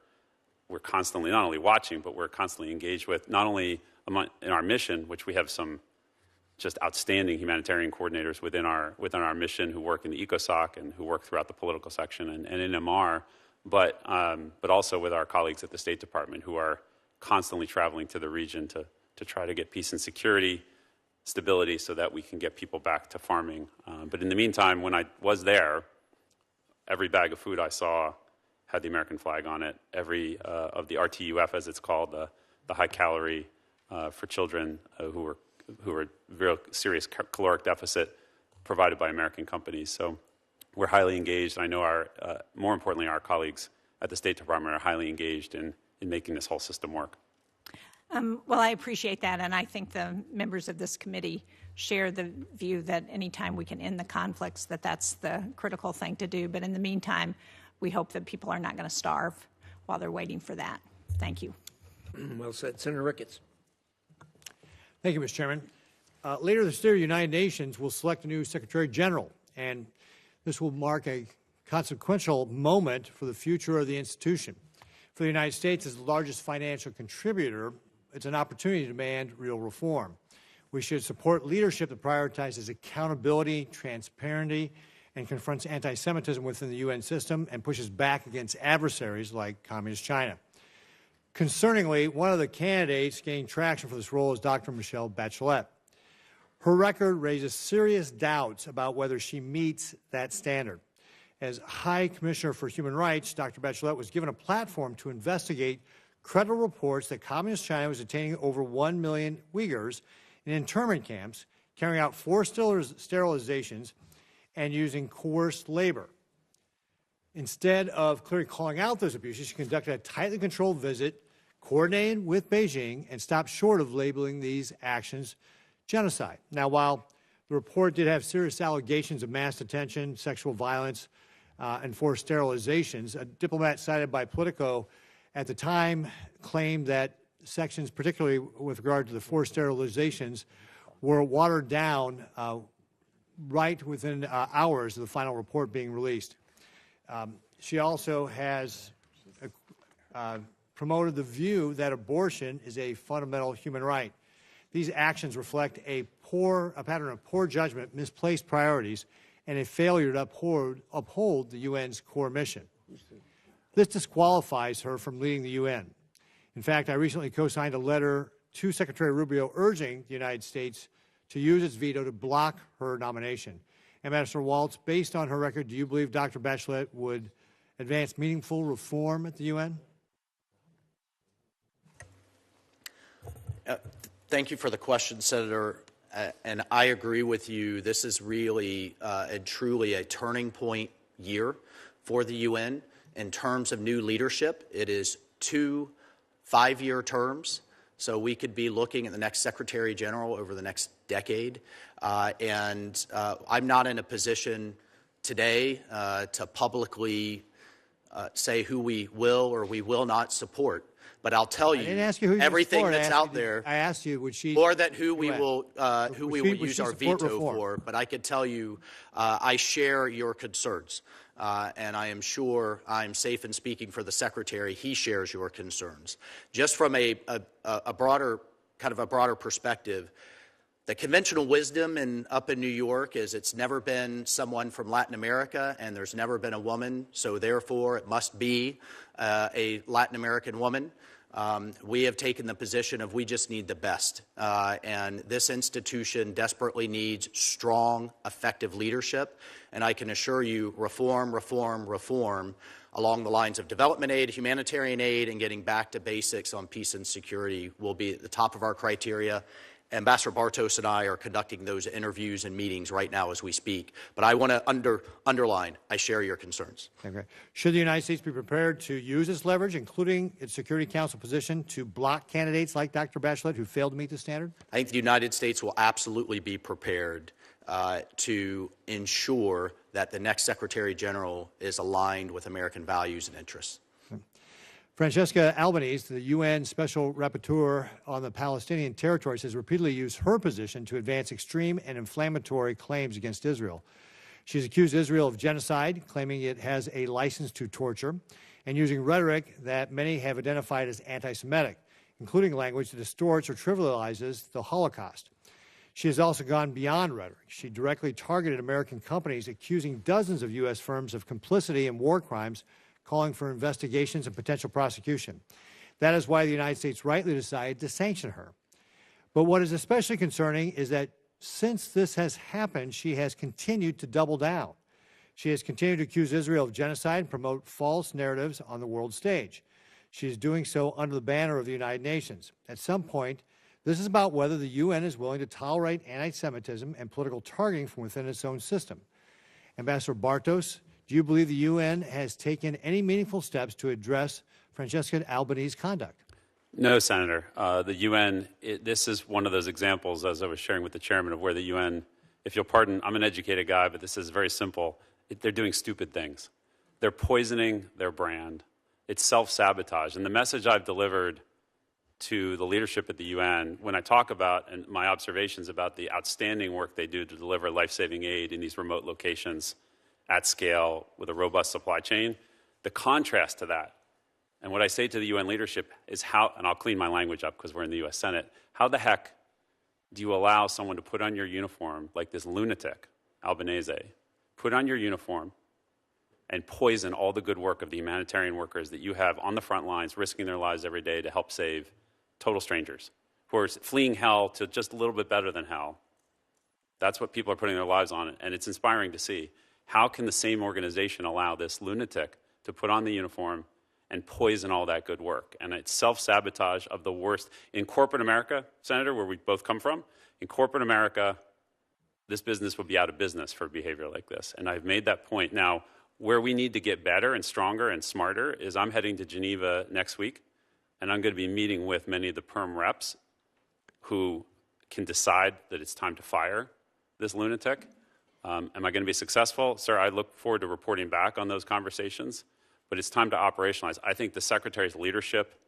constantly not only watching, but we're constantly engaged with, not only in our mission, which we have some just outstanding humanitarian coordinators within our mission who work in the ECOSOC and who work throughout the political section and in MR, but also with our colleagues at the State Department who are constantly traveling to the region to try to get peace and security, stability, so that we can get people back to farming. But in the meantime, when I was there, every bag of food I saw had the American flag on it. Every of the RTUF, as it's called, the high calorie for children who were very serious caloric deficit, provided by American companies. So we're highly engaged. I know more importantly, our colleagues at the State Department are highly engaged in making this whole system work. Well, I appreciate that, and I think the members of this committee share the view that anytime we can end the conflicts, that's the critical thing to do. But in the meantime, we hope that people are not going to starve while they're waiting for that. Thank you. Well said. Senator Ricketts. Thank you, Mr. Chairman. Later this year, the United Nations will select a new Secretary General, and this will mark a consequential moment for the future of the institution. For the United States, as the largest financial contributor, it's an opportunity to demand real reform. We should support leadership that prioritizes accountability, transparency, and confronts anti-Semitism within the UN system and pushes back against adversaries like Communist China. Concerningly, one of the candidates gaining traction for this role is Dr. Michelle Bachelet. Her record raises serious doubts about whether she meets that standard. As High Commissioner for Human Rights, Dr. Bachelet was given a platform to investigate credible reports that Communist China was detaining over 1 million Uyghurs in internment camps, carrying out forced sterilizations, and using coerced labor. Instead of clearly calling out those abuses, she conducted a tightly controlled visit, coordinated with Beijing, and stopped short of labeling these actions genocide. Now, while the report did have serious allegations of mass detention, sexual violence, and forced sterilizations, a diplomat cited by Politico at the time claimed that sections, particularly with regard to the forced sterilizations, were watered down right within hours of the final report being released. She also has promoted the view that abortion is a fundamental human right. These actions reflect a pattern of poor judgment, misplaced priorities, and a failure to uphold the UN's core mission. This disqualifies her from leading the UN. In fact, I recently co-signed a letter to Secretary Rubio urging the United States to use its veto to block her nomination. Ambassador Waltz, based on her record, do you believe Dr. Bachelet would advance meaningful reform at the UN? Thank you for the question, Senator. And I agree with you. This is really and truly a turning point year for the UN in terms of new leadership. It is 2 5-year terms. So we could be looking at the next Secretary General over the next decade. I'm not in a position today to publicly say who we will or we will not support. But I'll tell you, everything that's out there. I asked you, would she? Or that who we will use our veto for. But I could tell you, I share your concerns. And I am sure I'm safe in speaking for the Secretary. He shares your concerns. Just from a broader perspective, the conventional wisdom up in New York is it's never been someone from Latin America, and there's never been a woman, so therefore it must be a Latin American woman. We have taken the position of we just need the best. And this institution desperately needs strong, effective leadership. And I can assure you, reform, reform, reform along the lines of development aid, humanitarian aid, and getting back to basics on peace and security will be at the top of our criteria. Ambassador Bartos and I are conducting those interviews and meetings right now as we speak. But I want to underline, I share your concerns. Okay. Should the United States be prepared to use its leverage, including its Security Council position, to block candidates like Dr. Bachelet who failed to meet the standard? I think the United States will absolutely be prepared to ensure that the next Secretary General is aligned with American values and interests. Francesca Albanese, the UN Special Rapporteur on the Palestinian territories, has repeatedly used her position to advance extreme and inflammatory claims against Israel. She's accused Israel of genocide, claiming it has a license to torture, and using rhetoric that many have identified as anti-Semitic, including language that distorts or trivializes the Holocaust. She has also gone beyond rhetoric. She directly targeted American companies, accusing dozens of U.S. firms of complicity in war crimes, calling for investigations and potential prosecution. That is why the United States rightly decided to sanction her. But what is especially concerning is that since this has happened, she has continued to double down. She has continued to accuse Israel of genocide and promote false narratives on the world stage. She is doing so under the banner of the United Nations. At some point, this is about whether the UN is willing to tolerate anti-Semitism and political targeting from within its own system. Ambassador Bartos, do you believe the UN has taken any meaningful steps to address Francesca Albanese's conduct? No, Senator. The UN, this is one of those examples, as I was sharing with the chairman, of where the UN, if you'll pardon, I'm an educated guy, but this is very simple. They're doing stupid things. They're poisoning their brand. It's self-sabotage. And the message I've delivered to the leadership at the UN, when I talk about and my observations about the outstanding work they do to deliver life-saving aid in these remote locations at scale with a robust supply chain, the contrast to that And what I say to the UN leadership is how, and I'll clean my language up because we're in the US Senate, how the heck do you allow someone to put on your uniform like this lunatic, Albanese, put on your uniform and poison all the good work of the humanitarian workers that you have on the front lines, risking their lives every day to help save total strangers who are fleeing hell to just a little bit better than hell? That's what people are putting their lives on, and it's inspiring to see. How can the same organization allow this lunatic to put on the uniform and poison all that good work? And it's self-sabotage of the worst. In corporate America, Senator, where we both come from, in corporate America, this business would be out of business for behavior like this. And I've made that point. Now, where we need to get better and stronger and smarter is I'm heading to Geneva next week, and I'm going to be meeting with many of the perm reps who can decide that it's time to fire this lunatic. Am I going to be successful? Sir, I look forward to reporting back on those conversations, but it's time to operationalize. I think the Secretary's leadership,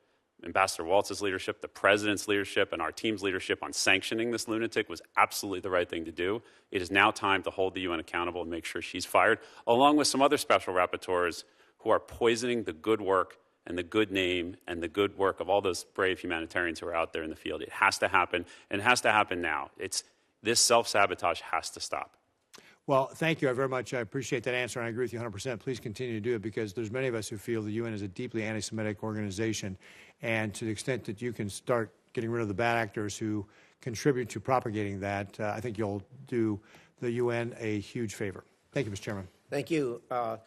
Ambassador Waltz's leadership, the President's leadership, and our team's leadership on sanctioning this lunatic was absolutely the right thing to do. It is now time to hold the UN accountable and make sure she's fired, along with some other special rapporteurs who are poisoning the good work and the good name and the good work of all those brave humanitarians who are out there in the field. It has to happen, and it has to happen now. This self-sabotage has to stop. Well, thank you very much. I appreciate that answer, and I agree with you 100%. Please continue to do it, because there's many of us who feel the UN is a deeply anti-Semitic organization, and to the extent that you can start getting rid of the bad actors who contribute to propagating that, I think you'll do the UN a huge favor. Thank you, Mr. Chairman. Thank you, Mr.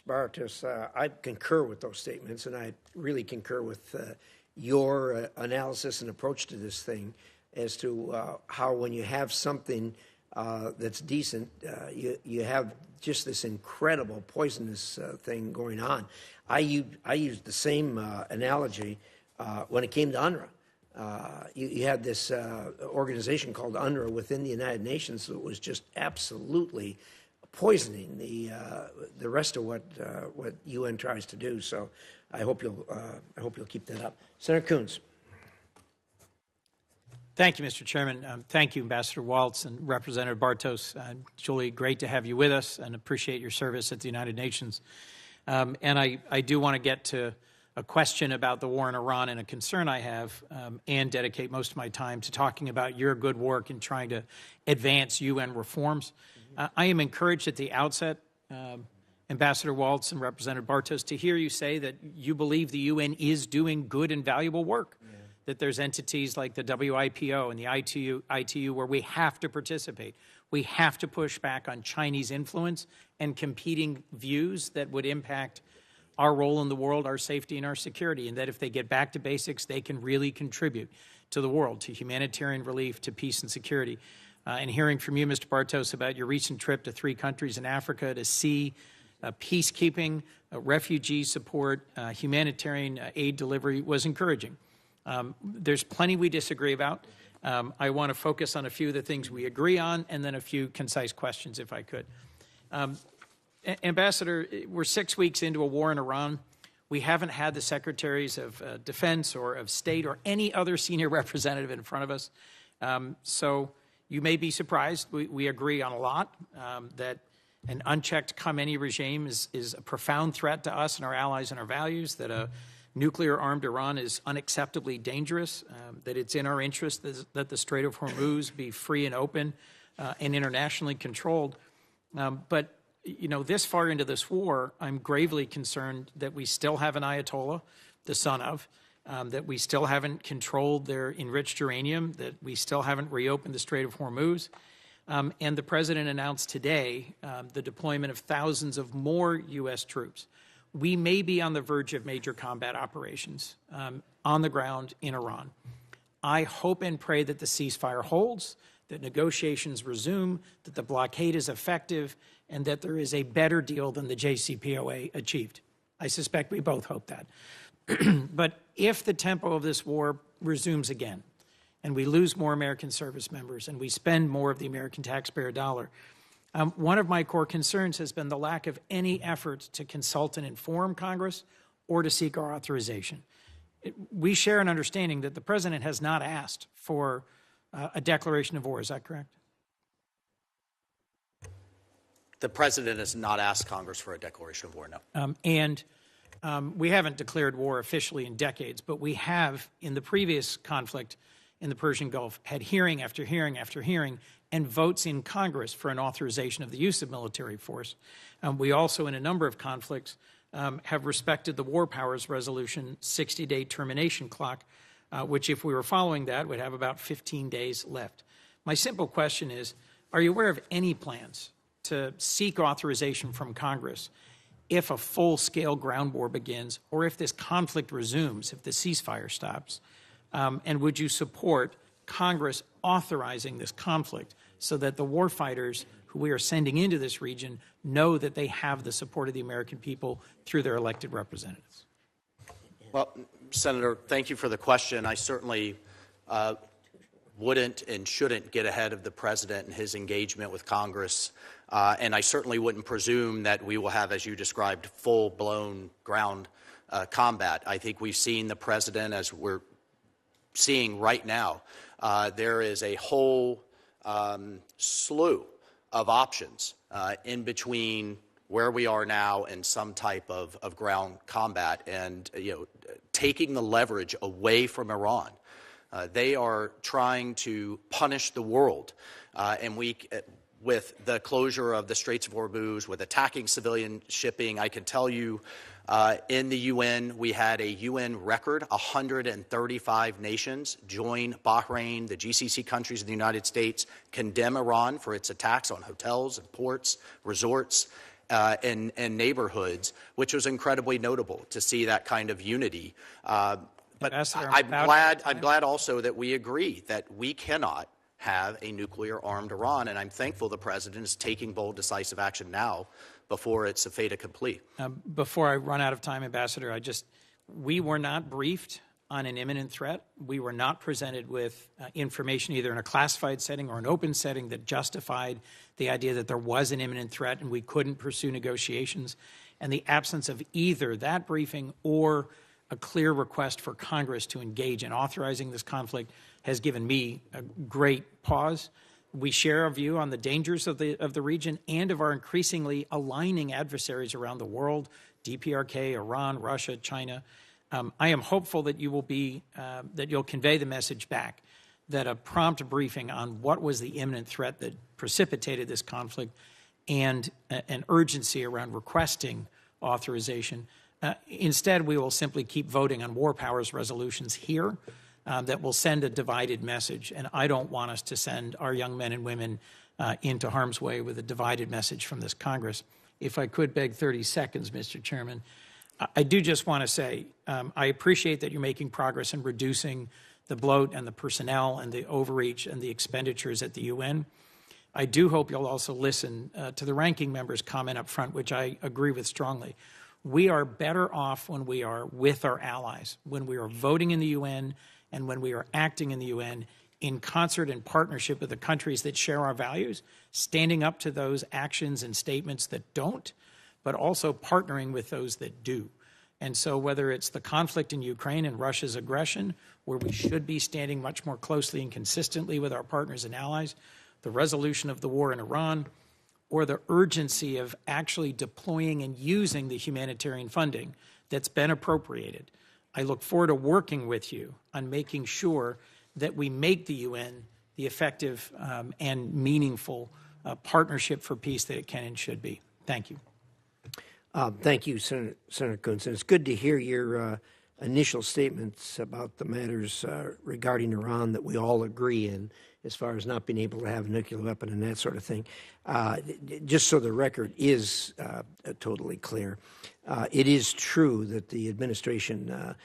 Bartos. I concur with those statements, and I really concur with your analysis and approach to this thing as to how when you have something that's decent, you have just this incredible poisonous thing going on. I used the same analogy when it came to UNRWA. You had this organization called UNRWA within the United Nations that was just absolutely poisoning the rest of what UN tries to do. So I hope you'll keep that up. Senator Coons. Thank you, Mr. Chairman. Thank you, Ambassador Waltz and Representative Bartos. Julie, great to have you with us, and appreciate your service at the United Nations. And I do want to get to a question about the war in Iran and a concern I have, and dedicate most of my time to talking about your good work in trying to advance UN reforms. I am encouraged at the outset, Ambassador Waltz and Representative Bartos, to hear you say that you believe the UN is doing good and valuable work. That there's entities like the WIPO and the ITU where we have to participate. We have to push back on Chinese influence and competing views that would impact our role in the world, our safety, and our security, and that if they get back to basics, they can really contribute to the world, to humanitarian relief, to peace and security. And hearing from you, Mr. Bartos, about your recent trip to 3 countries in Africa to see peacekeeping, refugee support, humanitarian aid delivery was encouraging. There's plenty we disagree about. I want to focus on a few of the things we agree on, and then a few concise questions, if I could. Ambassador, we're 6 weeks into a war in Iran. We haven't had the secretaries of defense or of state or any other senior representative in front of us. So you may be surprised. We agree on a lot, that an unchecked Khamenei regime is a profound threat to us and our allies and our values, that a nuclear-armed Iran is unacceptably dangerous, that it's in our interest that the Strait of Hormuz be free and open and internationally controlled. But, you know, this far into this war, I'm gravely concerned that we still have an Ayatollah, the son of, that we still haven't controlled their enriched uranium, that we still haven't reopened the Strait of Hormuz. And the President announced today the deployment of thousands of more U.S. troops. We may be on the verge of major combat operations on the ground in Iran. I hope and pray that the ceasefire holds, that negotiations resume, that the blockade is effective, and that there is a better deal than the JCPOA achieved. I suspect we both hope that. But if the tempo of this war resumes again, and we lose more American service members, and we spend more of the American taxpayer dollar, one of my core concerns has been the lack of any effort to consult and inform Congress or to seek our authorization. We share an understanding that the President has not asked for a declaration of war. Is that correct? The President has not asked Congress for a declaration of war, no. And we haven't declared war officially in decades, but we have, in the previous conflict in the Persian Gulf, had hearing after hearing after hearing and votes in Congress for an authorization of the use of military force. We also, in a number of conflicts, have respected the War Powers Resolution 60-day termination clock, which, if we were following that, would have about 15 days left. My simple question is, are you aware of any plans to seek authorization from Congress if a full-scale ground war begins, or if this conflict resumes, if the ceasefire stops? And would you support Congress authorizing this conflict so that the warfighters who we are sending into this region know that they have the support of the American people through their elected representatives? Well, Senator, thank you for the question. I certainly wouldn't and shouldn't get ahead of the President and his engagement with Congress, and I certainly wouldn't presume that we will have, as you described, full-blown ground combat. I think we've seen the President, as we're seeing right now, there is a whole slew of options in between where we are now and some type of ground combat, and taking the leverage away from Iran. They are trying to punish the world, and with the closure of the Straits of Hormuz, with attacking civilian shipping, I can tell you in the UN, we had a UN record, 135 nations join Bahrain, the GCC countries of the United States, condemn Iran for its attacks on hotels and ports, resorts, and neighborhoods, which was incredibly notable to see that kind of unity. But I'm glad also that we agree that we cannot have a nuclear-armed Iran, and I'm thankful the President is taking bold, decisive action now before it's a fait accompli. Before I run out of time, Ambassador, we were not briefed on an imminent threat. We were not presented with information either in a classified setting or an open setting that justified the idea that there was an imminent threat and we couldn't pursue negotiations. And the absence of either that briefing or a clear request for Congress to engage in authorizing this conflict has given me a great pause. We share a view on the dangers of the region and of our increasingly aligning adversaries around the world, DPRK, Iran, Russia, China. I am hopeful that you will that you'll convey the message back that a prompt briefing on what was the imminent threat that precipitated this conflict and an urgency around requesting authorization. Instead, we will simply keep voting on war powers resolutions here that will send a divided message. And I don't want us to send our young men and women into harm's way with a divided message from this Congress. If I could beg 30 seconds, Mr. Chairman, I do just want to say I appreciate that you're making progress in reducing the bloat and the personnel and the overreach and the expenditures at the UN. I do hope you'll also listen to the ranking member's comment up front, which I agree with strongly. We are better off when we are with our allies, when we are voting in the UN and when we are acting in the UN in concert and partnership with the countries that share our values, standing up to those actions and statements that don't, but also partnering with those that do. And so whether it's the conflict in Ukraine and Russia's aggression, where we should be standing much more closely and consistently with our partners and allies, the resolution of the war in Iran, or the urgency of actually deploying and using the humanitarian funding that's been appropriated. I look forward to working with you on making sure that we make the UN the effective and meaningful partnership for peace that it can and should be. Thank you. Thank you, Senator Coons. And it's good to hear your initial statements about the matters regarding Iran that we all agree in, as far as not being able to have a nuclear weapon and that sort of thing. Just so the record is totally clear, it is true that the administration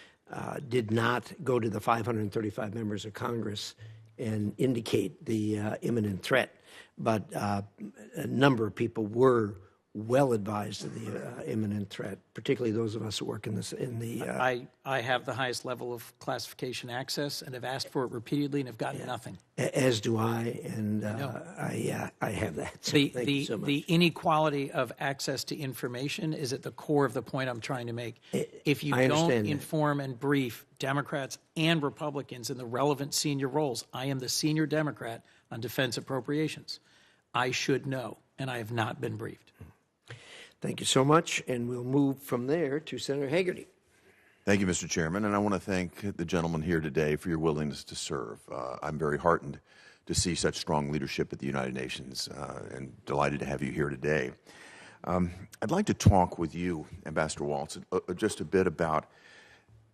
did not go to the 535 members of Congress and indicate the imminent threat, but a number of people were well advised of the imminent threat, particularly those of us who work in this. I have the highest level of classification access and have asked for it repeatedly and have gotten nothing. As do I, and I have that. So thank you so much. The inequality of access to information is at the core of the point I'm trying to make. If you don't inform and brief Democrats and Republicans in the relevant senior roles, I am the senior Democrat on defense appropriations. I should know, and I have not been briefed. Thank you so much, and we'll move from there to Senator Hagerty. Thank you, Mr. Chairman, and I want to thank the gentleman here today for your willingness to serve. I'm very heartened to see such strong leadership at the United Nations, and delighted to have you here today. I'd like to talk with you, Ambassador Waltz, just a bit about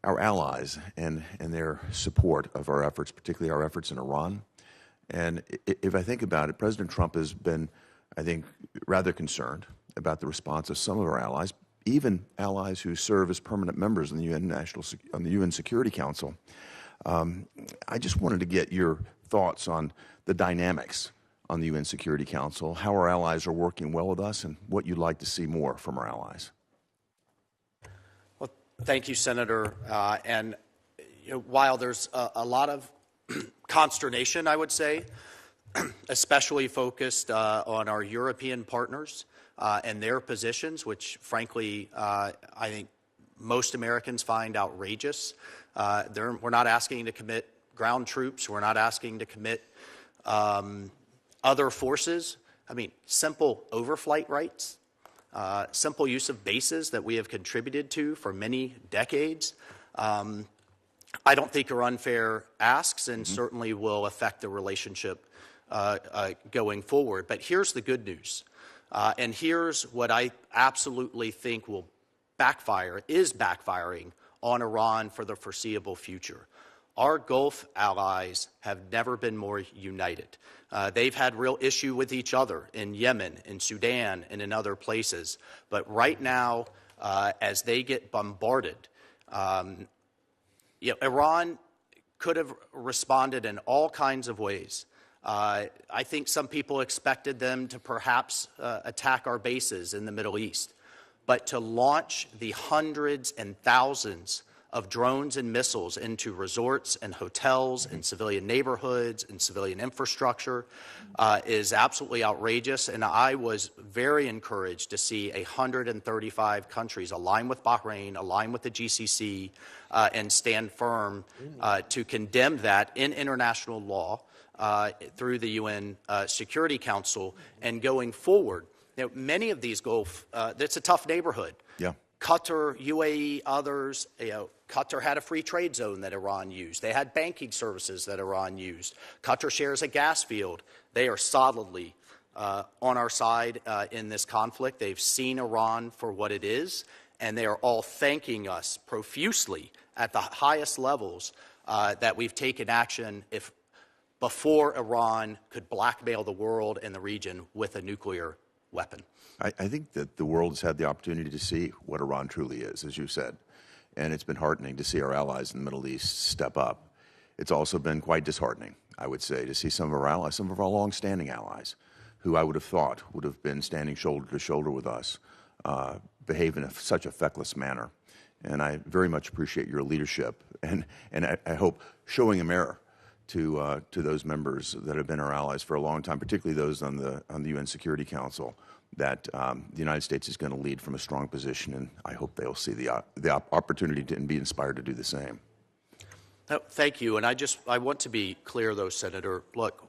our allies and their support of our efforts, particularly our efforts in Iran. And if I think about it, President Trump has been, I think, rather concerned about the response of some of our allies, even allies who serve as permanent members in the UN Security Council. I just wanted to get your thoughts on the dynamics on the UN Security Council, how our allies are working well with us, and what you'd like to see more from our allies. Well, thank you, Senator. And while there's a lot of consternation, I would say, especially focused on our European partners and their positions, which, frankly, I think most Americans find outrageous. We're not asking to commit ground troops. We're not asking to commit other forces. I mean, simple overflight rights, simple use of bases that we have contributed to for many decades. I don't think are unfair asks, and certainly will affect the relationship going forward. But here's the good news, and here's what I absolutely think will is backfiring on Iran for the foreseeable future. Our Gulf allies have never been more united. They've had real issue with each other in Yemen, in Sudan, and in other places. But right now, as they get bombarded, Iran could have responded in all kinds of ways. I think some people expected them to perhaps attack our bases in the Middle East. But to launch the hundreds and thousands of drones and missiles into resorts and hotels and civilian neighborhoods and civilian infrastructure is absolutely outrageous. And I was very encouraged to see 135 countries align with Bahrain, align with the GCC, and stand firm to condemn that in international law through the UN Security Council. And going forward, many of these Gulf, it's a tough neighborhood. Yeah. Qatar, UAE, others, Qatar had a free trade zone that Iran used. They had banking services that Iran used. Qatar shares a gas field. They are solidly on our side in this conflict. They've seen Iran for what it is, and they are all thanking us profusely at the highest levels that we've taken action before Iran could blackmail the world and the region with a nuclear weapon. I think that the world has had the opportunity to see what Iran truly is, as you said, and it's been heartening to see our allies in the Middle East step up. It's also been quite disheartening, I would say, to see some of our allies, some of our long-standing allies, who I would have thought would have been standing shoulder to shoulder with us, behave in such a feckless manner. And I very much appreciate your leadership, and I hope showing a mirror to those members that have been our allies for a long time, particularly those on the UN Security Council, that the United States is going to lead from a strong position, and I hope they'll see the opportunity and be inspired to do the same. Thank you, and I want to be clear, though, Senator. Look,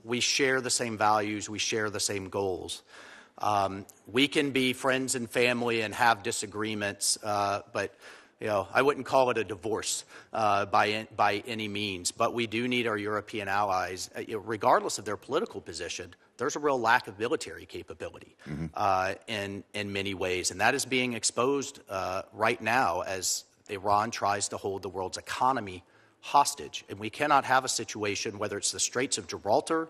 we share the same values, we share the same goals. We can be friends and family and have disagreements, but I wouldn't call it a divorce by any means. But we do need our European allies, regardless of their political position. There's a real lack of military capability in many ways, and that is being exposed right now as Iran tries to hold the world's economy hostage. And we cannot have a situation, whether it's the Straits of Gibraltar,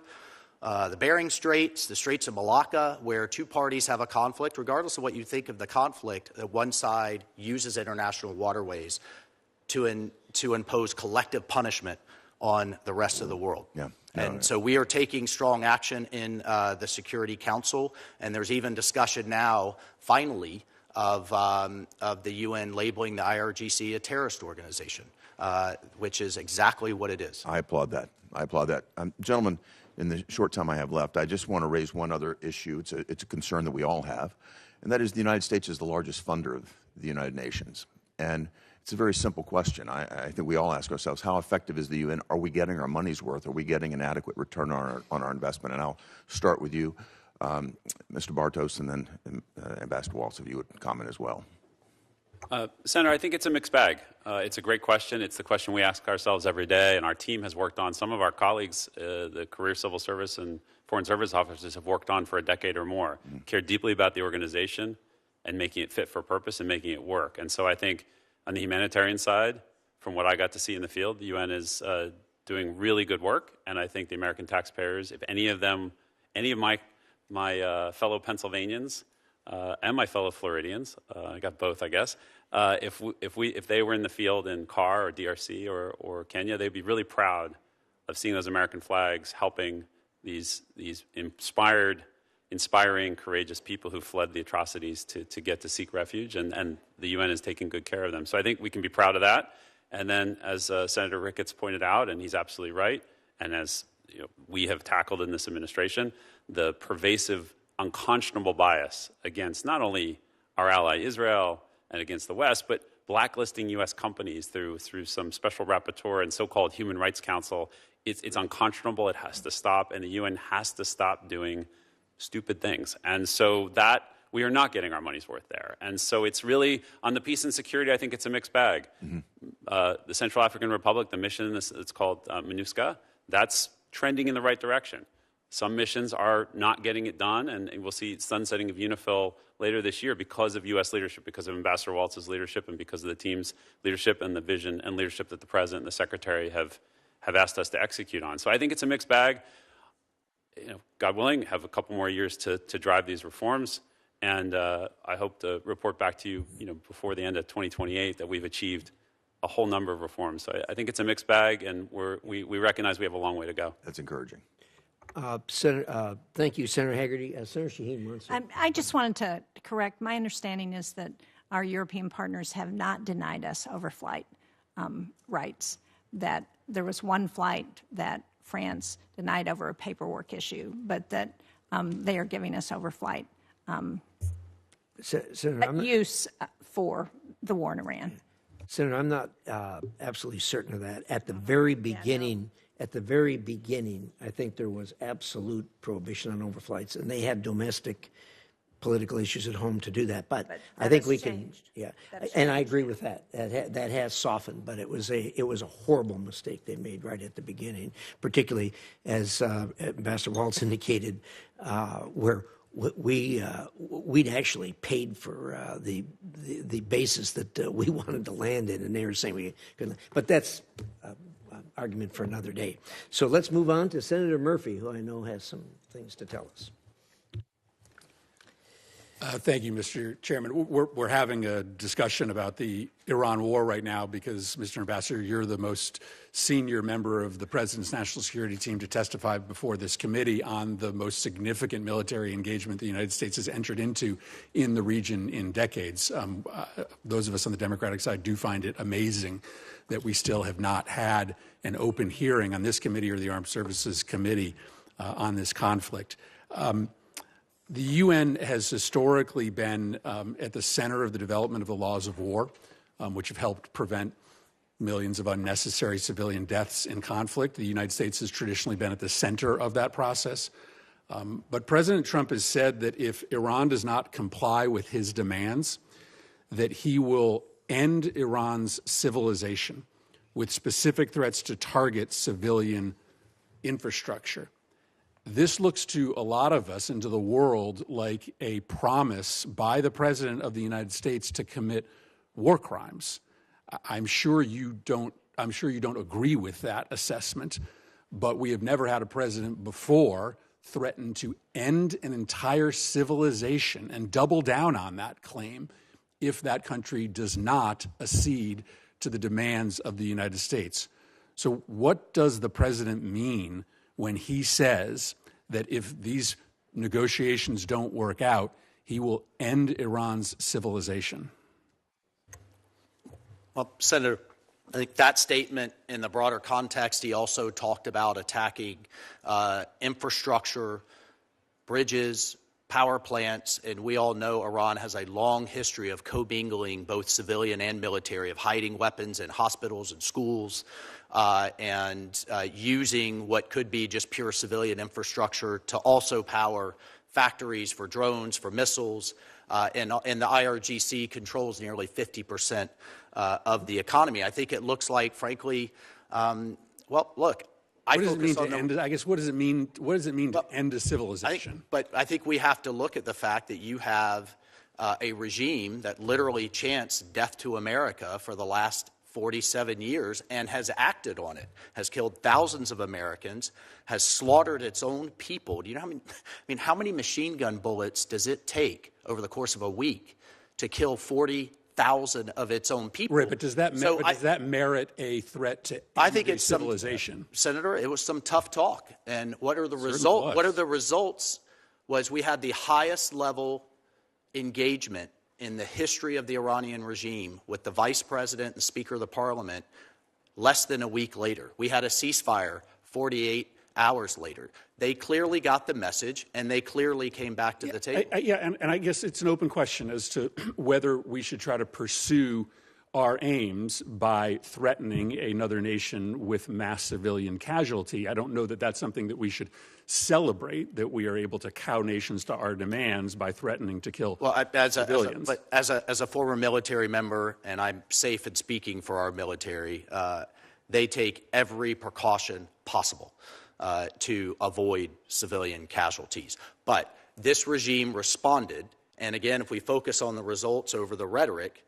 the Bering Straits, the Straits of Malacca, where two parties have a conflict, regardless of what you think of the conflict, that one side uses international waterways to impose collective punishment on the rest of the world. Yeah. So we are taking strong action in the Security Council, and there's even discussion now, finally, of the UN labeling the IRGC a terrorist organization, which is exactly what it is. I applaud that. I applaud that. Gentlemen, in the short time I have left, I just want to raise one other issue. It's a concern that we all have, and that is the United States is the largest funder of the United Nations. And it's a very simple question. I think we all ask ourselves, how effective is the UN? Are we getting our money's worth? Are we getting an adequate return on our investment? And I'll start with you, Mr. Bartos, and then Ambassador Waltz, if you would comment as well. Senator, I think it's a mixed bag. It's a great question. It's the question we ask ourselves every day, and our team has worked on. Some of our colleagues, the career civil service and foreign service officers, have worked on for a decade or more, care deeply about the organization and making it fit for purpose and making it work. And so I think on the humanitarian side, from what I got to see in the field, the UN is doing really good work, and I think the American taxpayers, if any of my fellow Pennsylvanians and my fellow Floridians, I got both, I guess, if they were in the field in CAR or DRC or Kenya, they'd be really proud of seeing those American flags helping these inspiring, courageous people who fled the atrocities to get to seek refuge, and the UN is taking good care of them. So I think we can be proud of that. And then, as Senator Ricketts pointed out, and he's absolutely right, and as we have tackled in this administration, the pervasive, unconscionable bias against not only our ally Israel and against the West, but blacklisting U.S. companies through some special rapporteur and so-called Human Rights Council. It's unconscionable. It has to stop, and the UN has to stop doing stupid things. And so that we are not getting our money's worth there. And so it's really, on the peace and security, I think it's a mixed bag. The Central African Republic, the mission, it's called MINUSCA, that's trending in the right direction. Some missions are not getting it done, and we'll see sunsetting of UNIFIL later this year because of U.S. leadership, because of Ambassador Waltz's leadership, and because of the team's leadership and the vision and leadership that the President and the Secretary have asked us to execute on. So I think it's a mixed bag. God willing, have a couple more years to drive these reforms, and I hope to report back to you, before the end of 2028 that we've achieved a whole number of reforms. So I think it's a mixed bag, and we recognize we have a long way to go. That's encouraging. Thank you, Senator Haggerty. Senator Shaheen wants to... I just wanted to correct. My understanding is that our European partners have not denied us overflight rights, that there was one flight that France denied over a paperwork issue, but that they are giving us overflight use for the war in Iran. Senator, I'm not absolutely certain of that. At the very beginning, I think there was absolute prohibition on overflights, and they had domestic political issues at home to do that. But I think we can, and I agree with that. That has softened, but it was a horrible mistake they made right at the beginning, particularly as Ambassador Waltz indicated, where we'd actually paid for the bases that we wanted to land in, and they were saying we couldn't. But that's argument for another day. So let's move on to Senator Murphy, who I know has some things to tell us. Thank you, Mr. Chairman. We're having a discussion about the Iran war right now because, Mr. Ambassador, you're the most senior member of the President's National Security Team to testify before this committee on the most significant military engagement the United States has entered into in the region in decades. Those of us on the Democratic side do find it amazing that we still have not had an open hearing on this committee or the Armed Services Committee on this conflict. The UN has historically been at the center of the development of the laws of war, which have helped prevent millions of unnecessary civilian deaths in conflict. The United States has traditionally been at the center of that process. But President Trump has said that if Iran does not comply with his demands, that he will end Iran's civilization with specific threats to target civilian infrastructure. This looks to a lot of us and to the world like a promise by the President of the United States to commit war crimes. I'm sure you don't agree with that assessment, but we have never had a president before threaten to end an entire civilization and double down on that claim if that country does not accede to the demands of the United States. So what does the president mean when he says that if these negotiations don't work out, he will end Iran's civilization? Well, Senator, I think that statement in the broader context, he also talked about attacking infrastructure, bridges, power plants, and we all know Iran has a long history of commingling both civilian and military, of hiding weapons in hospitals and schools, and using what could be just pure civilian infrastructure to also power factories for drones, for missiles, and the IRGC controls nearly 50% of the economy. I think it looks like, frankly, well, look, what does it mean to end? I guess what does it mean? What does it mean to end a civilization? But I think we have to look at the fact that you have a regime that literally chants death to America for the last 47 years and has acted on it, has killed thousands of Americans, has slaughtered its own people. Do you know how many machine gun bullets does it take over the course of a week to kill 40,000 of its own people? Right, but does that merit a threat to I think it's civilization? Senator, it was some tough talk. And what are the results? What are the results? Was we had the highest level engagement in the history of the Iranian regime with the vice president and speaker of the parliament less than a week later. We had a ceasefire 48 hours later. They clearly got the message, and they clearly came back to the table. And I guess it's an open question as to whether we should try to pursue our aims by threatening another nation with mass civilian casualty. I don't know that that's something that we should celebrate, that we are able to cow nations to our demands by threatening to kill civilians. As a former military member, and I'm safe in speaking for our military, they take every precaution possible to avoid civilian casualties. But this regime responded, and again, if we focus on the results over the rhetoric,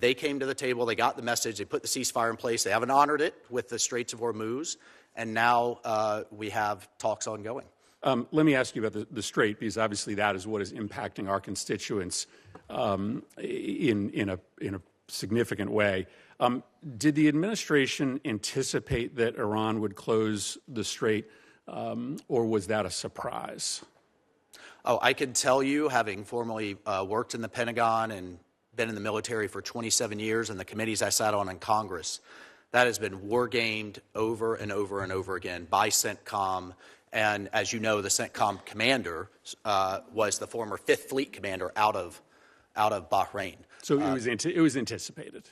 they came to the table, they got the message, they put the ceasefire in place, they haven't honored it with the Straits of Hormuz, and now we have talks ongoing. Let me ask you about the Strait, because obviously that is what is impacting our constituents in a significant way. Did the administration anticipate that Iran would close the Strait, or was that a surprise? Oh, I can tell you, having formerly worked in the Pentagon and been in the military for 27 years, and the committees I sat on in Congress, that has been war-gamed over and over and over again by CENTCOM. And as you know, the CENTCOM commander was the former 5th Fleet commander out of Bahrain. So it was anticipated.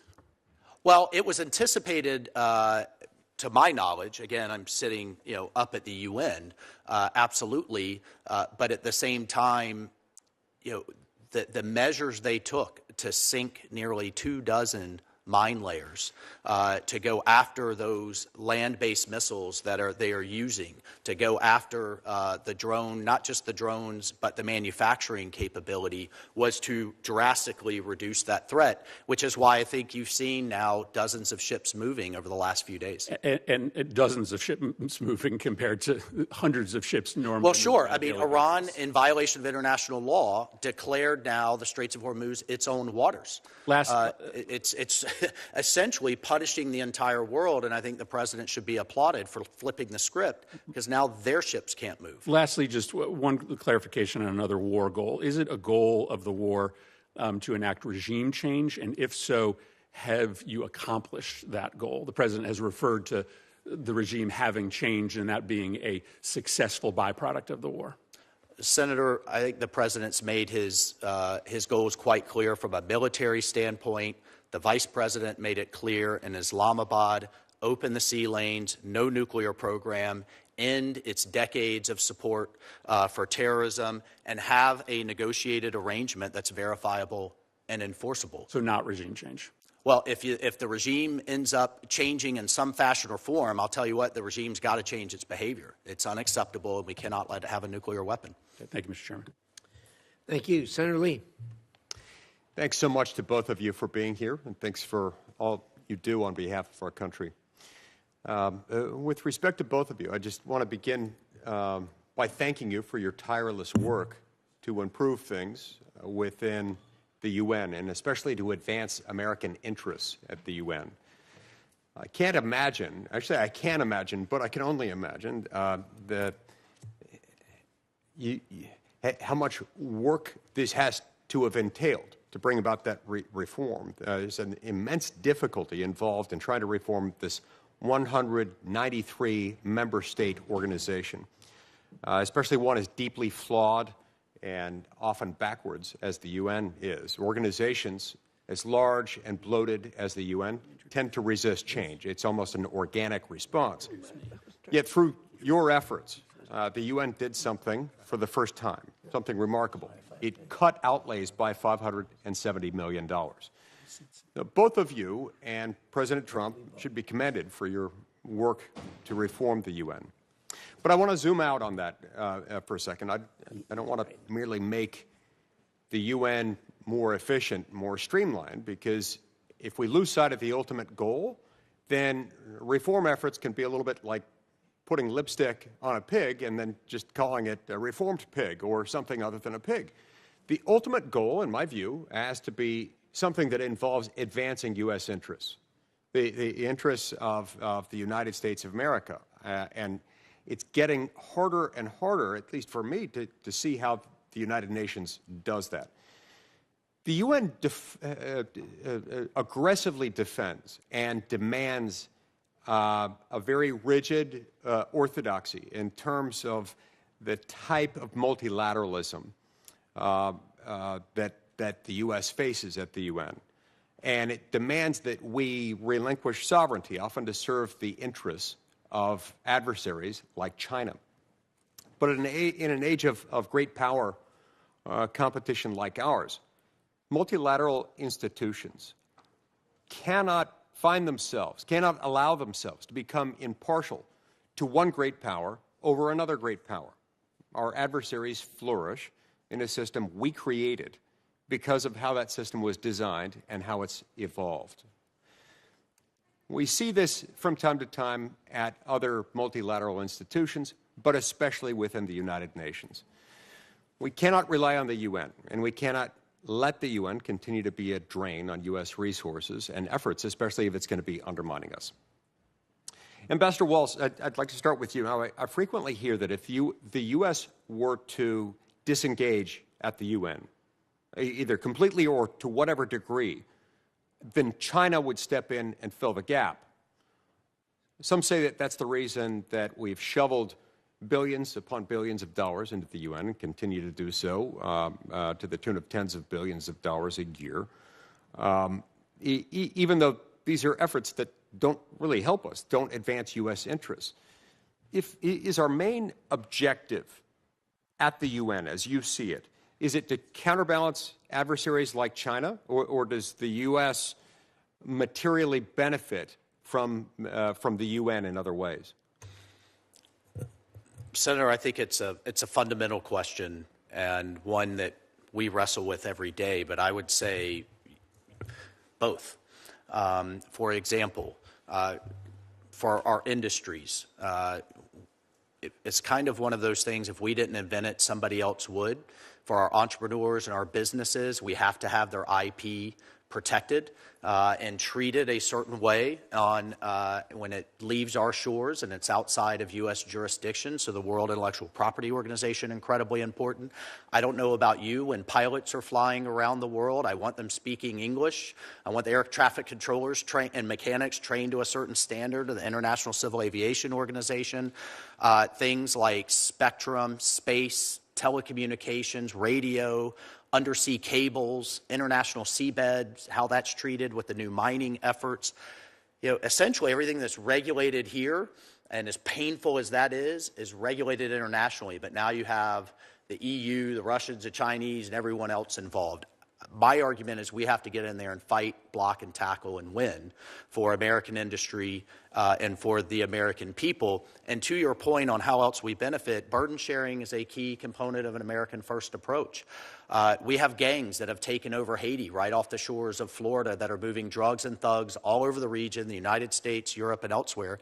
Well, it was anticipated, to my knowledge. Again, I'm sitting, up at the UN, absolutely. But at the same time, the measures they took to sink nearly 24 mine layers, to go after those land-based missiles that they are using, to go after the drone, not just the drones, but the manufacturing capability, was to drastically reduce that threat, which is why I think you've seen now dozens of ships moving over the last few days. And dozens of ships moving compared to hundreds of ships normally. Well, sure. I mean, Iran, in violation of international law, declared now the Straits of Hormuz its own waters. It's essentially punishing the entire world, and I think the president should be applauded for flipping the script, because now their ships can't move. Lastly, just one clarification on another war goal. Is it a goal of the war to enact regime change? And if so, have you accomplished that goal? The president has referred to the regime having changed and that being a successful byproduct of the war. Senator, I think the president's made his goals quite clear from a military standpoint. The vice president made it clear in Islamabad: open the sea lanes, no nuclear program, end its decades of support for terrorism, and have a negotiated arrangement that's verifiable and enforceable. So not regime change. Well, if the regime ends up changing in some fashion or form, I'll tell you what, the regime's got to change its behavior. It's unacceptable, and we cannot let it have a nuclear weapon. Okay, thank you, Mr. Chairman. Thank you. Senator Lee. Thanks so much to both of you for being here, and thanks for all you do on behalf of our country. With respect to both of you, I just want to begin by thanking you for your tireless work to improve things within the UN, and especially to advance American interests at the UN. I can't imagine, actually I can imagine, but I can only imagine how much work this has to have entailed to bring about that reform. There's an immense difficulty involved in trying to reform this 193 member state organization, especially one as deeply flawed and often backwards as the UN is. Organizations as large and bloated as the UN tend to resist change. It's almost an organic response. Yet through your efforts, the UN did something for the first time, something remarkable. It cut outlays by $570 million. Now, both of you and President Trump should be commended for your work to reform the UN. But I want to zoom out on that for a second. I don't want to merely make the UN more efficient, more streamlined, because if we lose sight of the ultimate goal, then reform efforts can be a little bit like putting lipstick on a pig and then just calling it a reformed pig or something other than a pig. The ultimate goal, in my view, has to be something that involves advancing U.S. interests, the interests of the United States of America. And it's getting harder and harder, at least for me, to see how the United Nations does that. The UN aggressively defends and demands a very rigid orthodoxy in terms of the type of multilateralism that the U.S. faces at the UN. And it demands that we relinquish sovereignty, often to serve the interests of adversaries like China. But in an age of great power competition like ours, multilateral institutions cannot allow themselves to become impartial to one great power over another great power. Our adversaries flourish in a system we created because of how that system was designed and how it's evolved. We see this from time to time at other multilateral institutions, but especially within the United Nations. We cannot rely on the UN, and we cannot let the UN continue to be a drain on U.S. resources and efforts, especially if it's going to be undermining us. Ambassador Waltz, I'd like to start with you. Now, I frequently hear that if the U.S. were to disengage at the UN, either completely or to whatever degree, then China would step in and fill the gap. Some say that that's the reason that we've shoveled billions upon billions of dollars into the UN and continue to do so to the tune of tens of billions of dollars a year, even though these are efforts that don't really help us, don't advance U.S. interests. Is our main objective at the UN, as you see it, is it to counterbalance adversaries like China, or does the U.S. materially benefit from the UN in other ways? Senator, I think it's a fundamental question and one that we wrestle with every day, but I would say both. For example, for our industries, it's kind of one of those things, if we didn't invent it, somebody else would. For our entrepreneurs and our businesses, we have to have their IP protected and treated a certain way when it leaves our shores and it's outside of U.S. jurisdiction. So the World Intellectual Property Organization, incredibly important. I don't know about you, when pilots are flying around the world, I want them speaking English. I want the air traffic controllers and mechanics trained to a certain standard of the International Civil Aviation Organization. Things like spectrum, space, telecommunications, radio, undersea cables, international seabeds, how that's treated with the new mining efforts. Essentially everything that's regulated here, and as painful as that is regulated internationally. But now you have the EU, the Russians, the Chinese, and everyone else involved. My argument is we have to get in there and fight, block, and tackle and win for American industry and for the American people. And to your point on how else we benefit, burden sharing is a key component of an American first approach. We have gangs that have taken over Haiti right off the shores of Florida that are moving drugs and thugs all over the region, the United States, Europe, and elsewhere.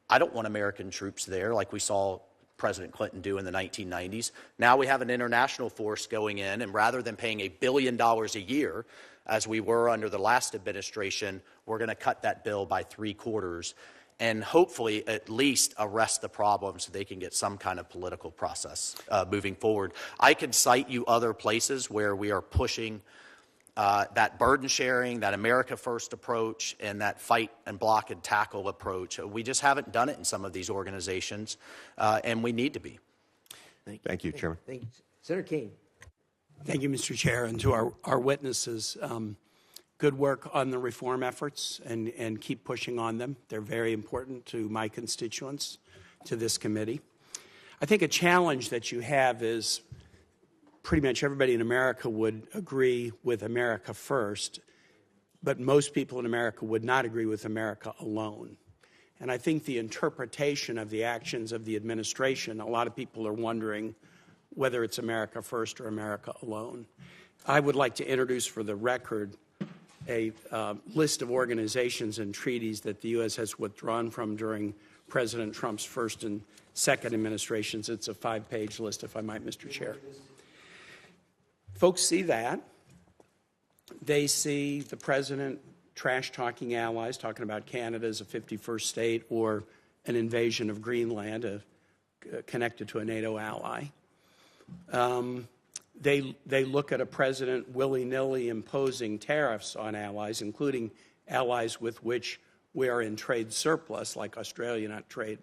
I don't want American troops there like we saw President Clinton do in the 1990s. Now we have an international force going in, and rather than paying $1 billion a year, as we were under the last administration, we're going to cut that bill by 3/4 and hopefully at least arrest the problem so they can get some kind of political process moving forward. I can cite you other places where we are pushing that burden sharing, that America First approach, and that fight and block and tackle approach. We just haven't done it in some of these organizations, and we need to be. Thank you, Chairman. Thank you. Senator Kane. Thank you, Mr. Chair, and to our witnesses. Good work on the reform efforts, and keep pushing on them. They're very important to my constituents, to this committee. I think a challenge that you have is pretty much everybody in America would agree with America first, but most people in America would not agree with America alone. And I think the interpretation of the actions of the administration, a lot of people are wondering whether it's America first or America alone. I would like to introduce for the record a list of organizations and treaties that the U.S. has withdrawn from during President Trump's first and second administrations. It's a 5-page list, if I might, Mr. Chair. Folks see that. They see the president trash-talking allies, talking about Canada as a 51st state or an invasion of Greenland connected to a NATO ally. They look at a president willy-nilly imposing tariffs on allies, including allies with which we are in trade surplus, like Australia, not trade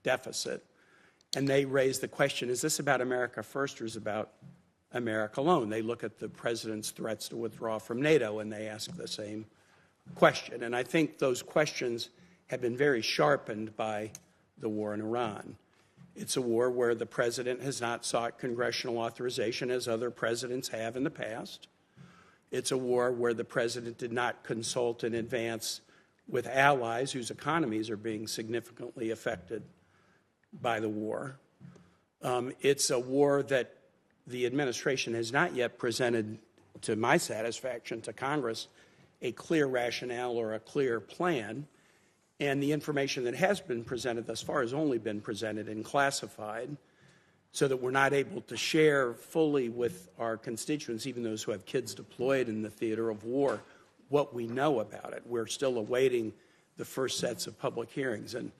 deficit. And they raise the question, is this about America first or is it about America alone? They look at the president's threats to withdraw from NATO and they ask the same question. And I think those questions have been very sharpened by the war in Iran. It's a war where the president has not sought congressional authorization as other presidents have in the past. It's a war where the president did not consult in advance with allies whose economies are being significantly affected by the war. It's a war that the administration has not yet presented, to my satisfaction, to Congress, a clear rationale or a clear plan. And the information that has been presented thus far has only been presented and classified so that we're not able to share fully with our constituents, even those who have kids deployed in the theater of war, what we know about it. We're still awaiting the first sets of public hearings. And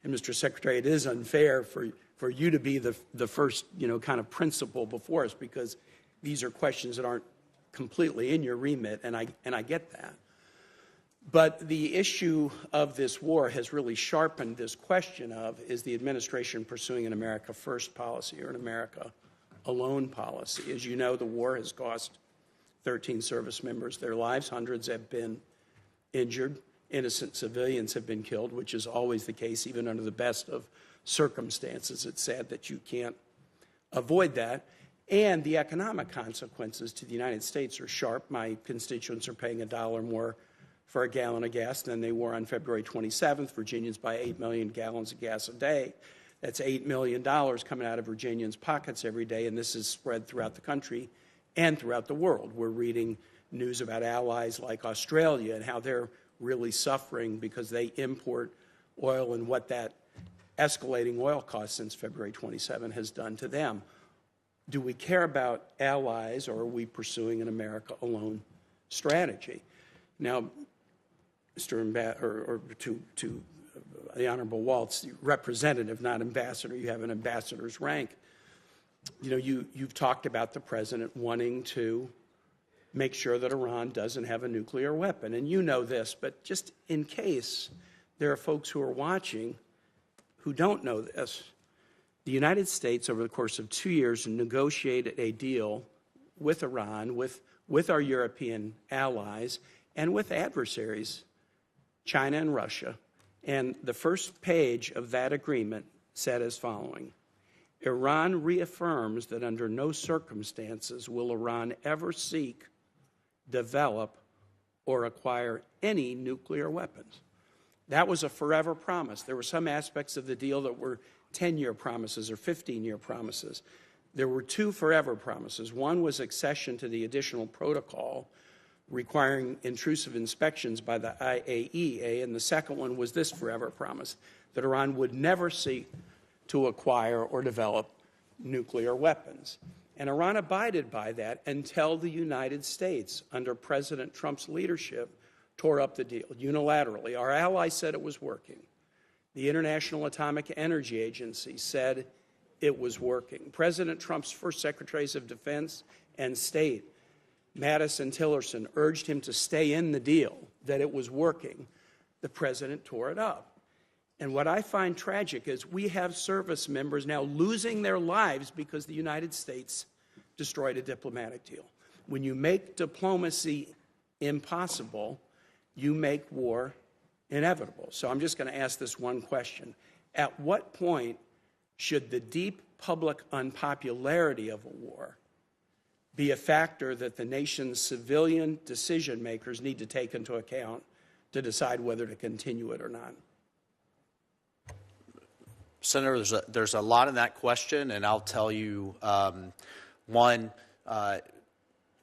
Mr. Secretary, it is unfair for you to be the first, kind of principal before us, because these are questions that aren't completely in your remit, and I get that. But the issue of this war has really sharpened this question of, is the administration pursuing an America first policy or an America alone policy? As you know, the war has cost 13 service members their lives. Hundreds have been injured. Innocent civilians have been killed, which is always the case, even under the best of circumstances. It's sad that you can't avoid that. And the economic consequences to the United States are sharp. My constituents are paying $1 more for a gallon of gas than they were on February 27th. Virginians buy 8 million gallons of gas a day. That's $8 million coming out of Virginians' pockets every day, and this is spread throughout the country and throughout the world. We're reading news about allies like Australia and how they're really suffering because they import oil and what that escalating oil cost since February 27 has done to them. Do we care about allies, or are we pursuing an America alone strategy? Now, to the Honorable Waltz, representative, not ambassador, you have an ambassador's rank. You've talked about the president wanting to make sure that Iran doesn't have a nuclear weapon. And you know this, but just in case there are folks who are watching who don't know this, the United States, over the course of 2 years, negotiated a deal with Iran, with our European allies, and with adversaries, China and Russia. And the first page of that agreement said as following: Iran reaffirms that under no circumstances will Iran ever seek, develop, or acquire any nuclear weapons. That was a forever promise. There were some aspects of the deal that were 10-year promises or 15-year promises. There were 2 forever promises. One was accession to the additional protocol requiring intrusive inspections by the IAEA, and the second one was this forever promise, that Iran would never seek to acquire or develop nuclear weapons. And Iran abided by that until the United States, under President Trump's leadership, tore up the deal unilaterally. Our allies said it was working. The International Atomic Energy Agency said it was working. President Trump's first secretaries of defense and state, Mattis and Tillerson, urged him to stay in the deal, that it was working. The president tore it up. And what I find tragic is we have service members now losing their lives because the United States destroyed a diplomatic deal. When you make diplomacy impossible, you make war inevitable. So I'm just going to ask this one question. At what point should the deep public unpopularity of a war be a factor that the nation's civilian decision makers need to take into account to decide whether to continue it or not? Senator, there's a lot in that question, and I'll tell you, one,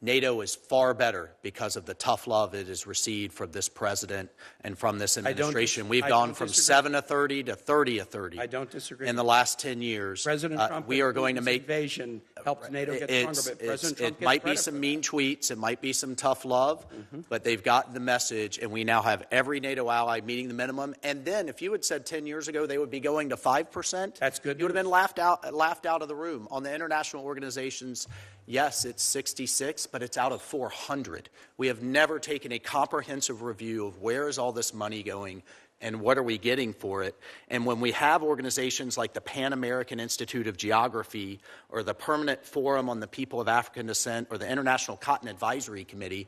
NATO is far better because of the tough love it has received from this president and from this administration. We've gone from 7 to 30 to 30 to 30. I don't disagree. In the last 10 years. President Trump, we are going to make invasion helped NATO get stronger, but President Trump it might be some mean tweets, it might be some tough love, but they've gotten the message, and we now have every NATO ally meeting the minimum. And then, if you had said 10 years ago they would be going to 5%, that's good. You would have been laughed out of the room. On the international organizations, yes, it's 66, but it's out of 400. We have never taken a comprehensive review of where is all this money going and what are we getting for it. And when we have organizations like the Pan American Institute of Geography or the Permanent Forum on the People of African Descent or the International Cotton Advisory Committee,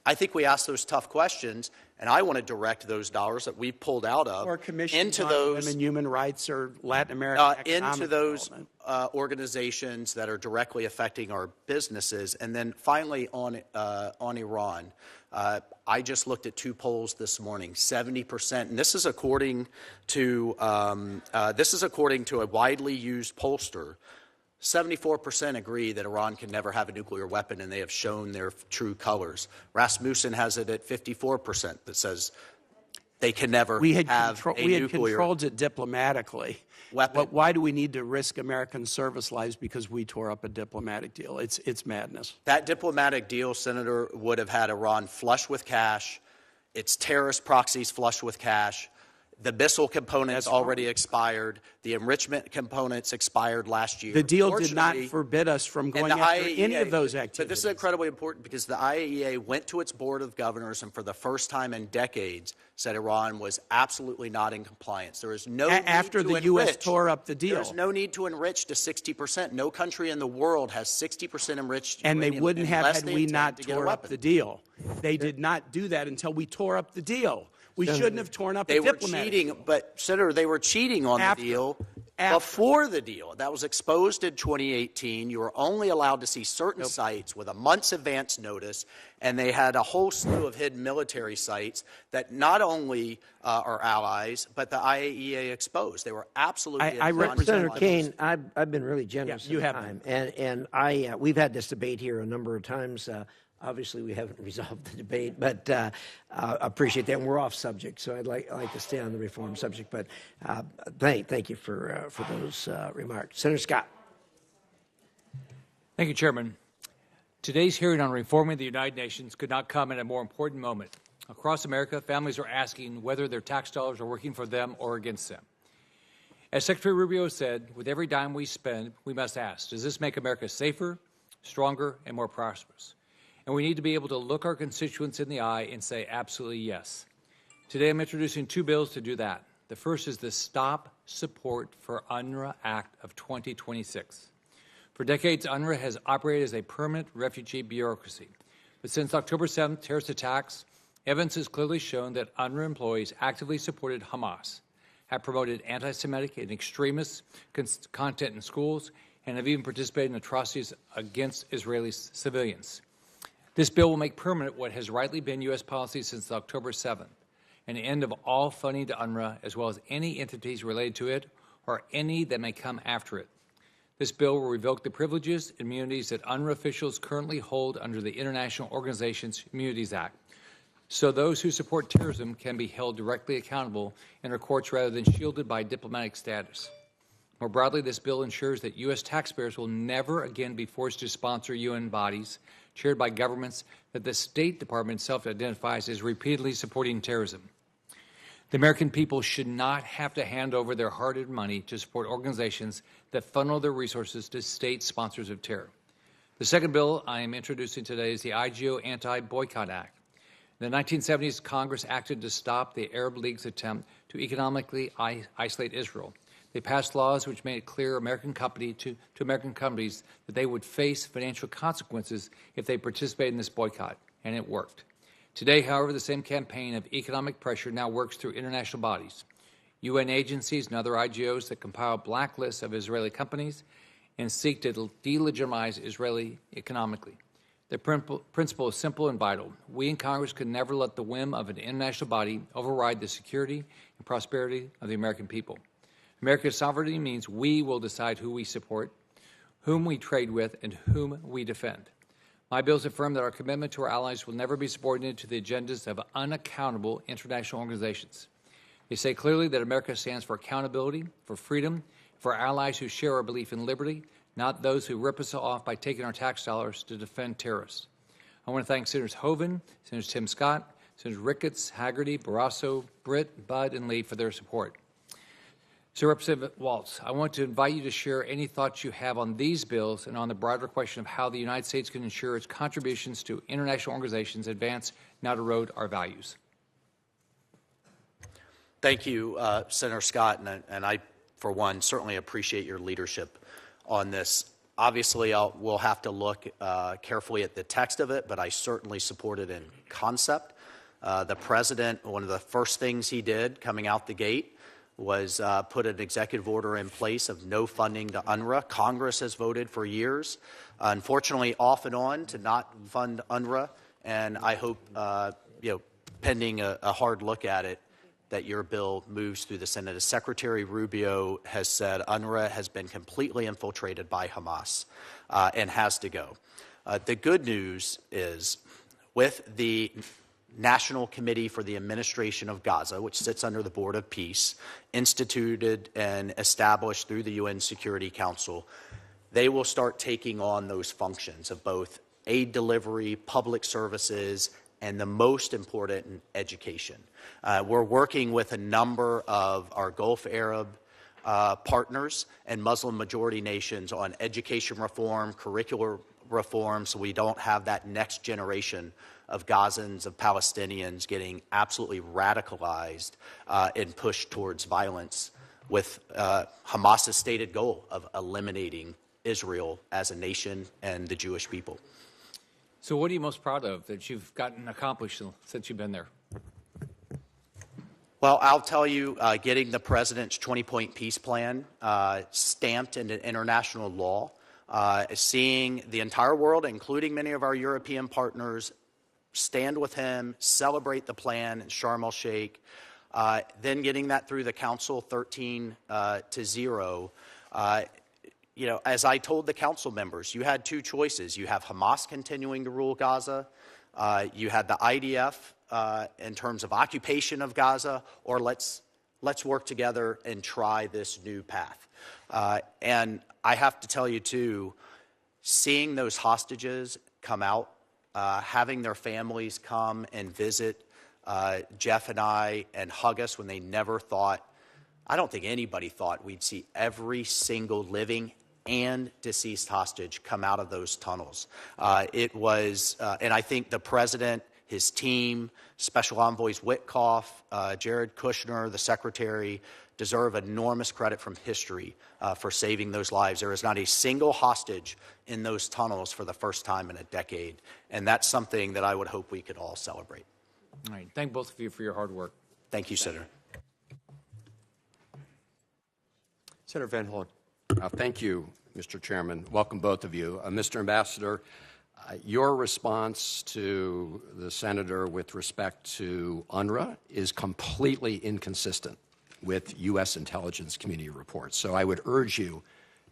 I think we ask those tough questions, and I want to direct those dollars that we've pulled out of or into those women, human rights, or Latin American into those organizations that are directly affecting our businesses. And then finally on Iran, I just looked at 2 polls this morning. 70%, and this is according to a widely used pollster. 74% agree that Iran can never have a nuclear weapon, and they have shown their true colors. Rasmussen has it at 54% that says they can never have a nuclear weapon. We had controlled it diplomatically. But why do we need to risk American service lives because we tore up a diplomatic deal? It's madness. That diplomatic deal, Senator, would have had Iran flush with cash, its terrorist proxies flush with cash. The missile components already expired. The enrichment components expired last year. The deal did not forbid us from going after any of those activities. But this is incredibly important because the IAEA went to its board of governors and for the first time in decades said Iran was absolutely not in compliance. There is no need after the U.S. tore up the deal. There's no need to enrich to 60%. No country in the world has 60% enriched and uranium. They wouldn't have had we not tore up the deal. They did not do that until we tore up the deal. We shouldn't have torn up a diplomatic deal. They were cheating, but, Senator, they were cheating on the deal before the deal. That was exposed in 2018. You were only allowed to see certain sites with a month's advance notice, and they had a whole slew of hidden military sites that not only are allies, but the IAEA exposed. They were absolutely Senator Kane, I've been really generous you have time, and we've had this debate here a number of times. Obviously, we haven't resolved the debate, but appreciate that. And we're off subject, so I'd like to stay on the reform subject. But thank you for those remarks. Senator Scott. Thank you, Chairman. Today's hearing on reforming the United Nations could not come at a more important moment. Across America, families are asking whether their tax dollars are working for them or against them. As Secretary Rubio said, with every dime we spend, we must ask, does this make America safer, stronger, and more prosperous? And we need to be able to look our constituents in the eye and say absolutely yes. Today I'm introducing 2 bills to do that. The first is the Stop Support for UNRWA Act of 2026. For decades, UNRWA has operated as a permanent refugee bureaucracy. But since October 7th terrorist attacks, evidence has clearly shown that UNRWA employees actively supported Hamas, have promoted anti-Semitic and extremist content in schools, and have even participated in atrocities against Israeli civilians. This bill will make permanent what has rightly been U.S. policy since October 7th, an end of all funding to UNRWA, as well as any entities related to it or any that may come after it. This bill will revoke the privileges and immunities that UNRWA officials currently hold under the International Organizations Immunities Act, so those who support terrorism can be held directly accountable in our courts rather than shielded by diplomatic status. More broadly, this bill ensures that U.S. taxpayers will never again be forced to sponsor UN bodies chaired by governments that the State Department itself identifies as repeatedly supporting terrorism. The American people should not have to hand over their hard-earned money to support organizations that funnel their resources to state sponsors of terror. The second bill I am introducing today is the IGO Anti-Boycott Act. In the 1970s, Congress acted to stop the Arab League's attempt to economically isolate Israel. They passed laws which made it clear to American companies that they would face financial consequences if they participated in this boycott, and it worked. Today, however, the same campaign of economic pressure now works through international bodies. UN agencies, and other IGOs that compile blacklists of Israeli companies and seek to delegitimize Israeli economically. The principle is simple and vital. We in Congress can never let the whim of an international body override the security and prosperity of the American people. America's sovereignty means we will decide who we support, whom we trade with, and whom we defend. My bills affirm that our commitment to our allies will never be subordinated to the agendas of unaccountable international organizations. They say clearly that America stands for accountability, for freedom, for allies who share our belief in liberty, not those who rip us off by taking our tax dollars to defend terrorists. I want to thank Senators Hoeven, Senators Tim Scott, Senators Ricketts, Haggerty, Barrasso, Britt, Budd, and Lee for their support. So, Representative Waltz, I want to invite you to share any thoughts you have on these bills and on the broader question of how the United States can ensure its contributions to international organizations advance, not erode, our values. Thank you, Senator Scott, and I, for one, certainly appreciate your leadership on this. Obviously, we'll have to look carefully at the text of it, but I certainly support it in concept. The President, one of the first things he did coming out the gate was put an executive order in place of no funding to UNRWA. Congress has voted for years, unfortunately off and on, to not fund UNRWA, and I hope, pending a hard look at it, that your bill moves through the Senate. As Secretary Rubio has said, UNRWA has been completely infiltrated by Hamas and has to go. The good news is, with the National Committee for the Administration of Gaza, which sits under the Board of Peace, instituted and established through the UN Security Council, they will start taking on those functions of both aid delivery, public services, and the most important, education. We're working with a number of our Gulf Arab partners and Muslim-majority nations on education reform, curricular reform, so we don't have that next generation of Gazans, of Palestinians getting absolutely radicalized and pushed towards violence, with Hamas's stated goal of eliminating Israel as a nation and the Jewish people. So what are you most proud of that you've gotten accomplished since you've been there? Well, I'll tell you, getting the President's 20-point peace plan stamped into international law, seeing the entire world, including many of our European partners, stand with him, celebrate the plan in Sharm el-Sheikh, then getting that through the Council 13-0. As I told the Council members, you had two choices. You have Hamas continuing to rule Gaza, you had the IDF in terms of occupation of Gaza, or let's work together and try this new path. And I have to tell you, too, seeing those hostages come out, having their families come and visit Jeff and I and hug us when they never thought, I don't think anybody thought we'd see every single living and deceased hostage come out of those tunnels. It was, and I think the President, his team, Special Envoys Witkoff, Jared Kushner, the Secretary, deserve enormous credit from history for saving those lives. There is not a single hostage in those tunnels for the first time in a decade, and that's something that I would hope we could all celebrate. All right. Thank both of you for your hard work. Thank you, Senator. Senator Van Hollen. Thank you, Mr. Chairman. Welcome, both of you. Mr. Ambassador, your response to the Senator with respect to UNRWA is completely inconsistent with U.S. intelligence community reports. So I would urge you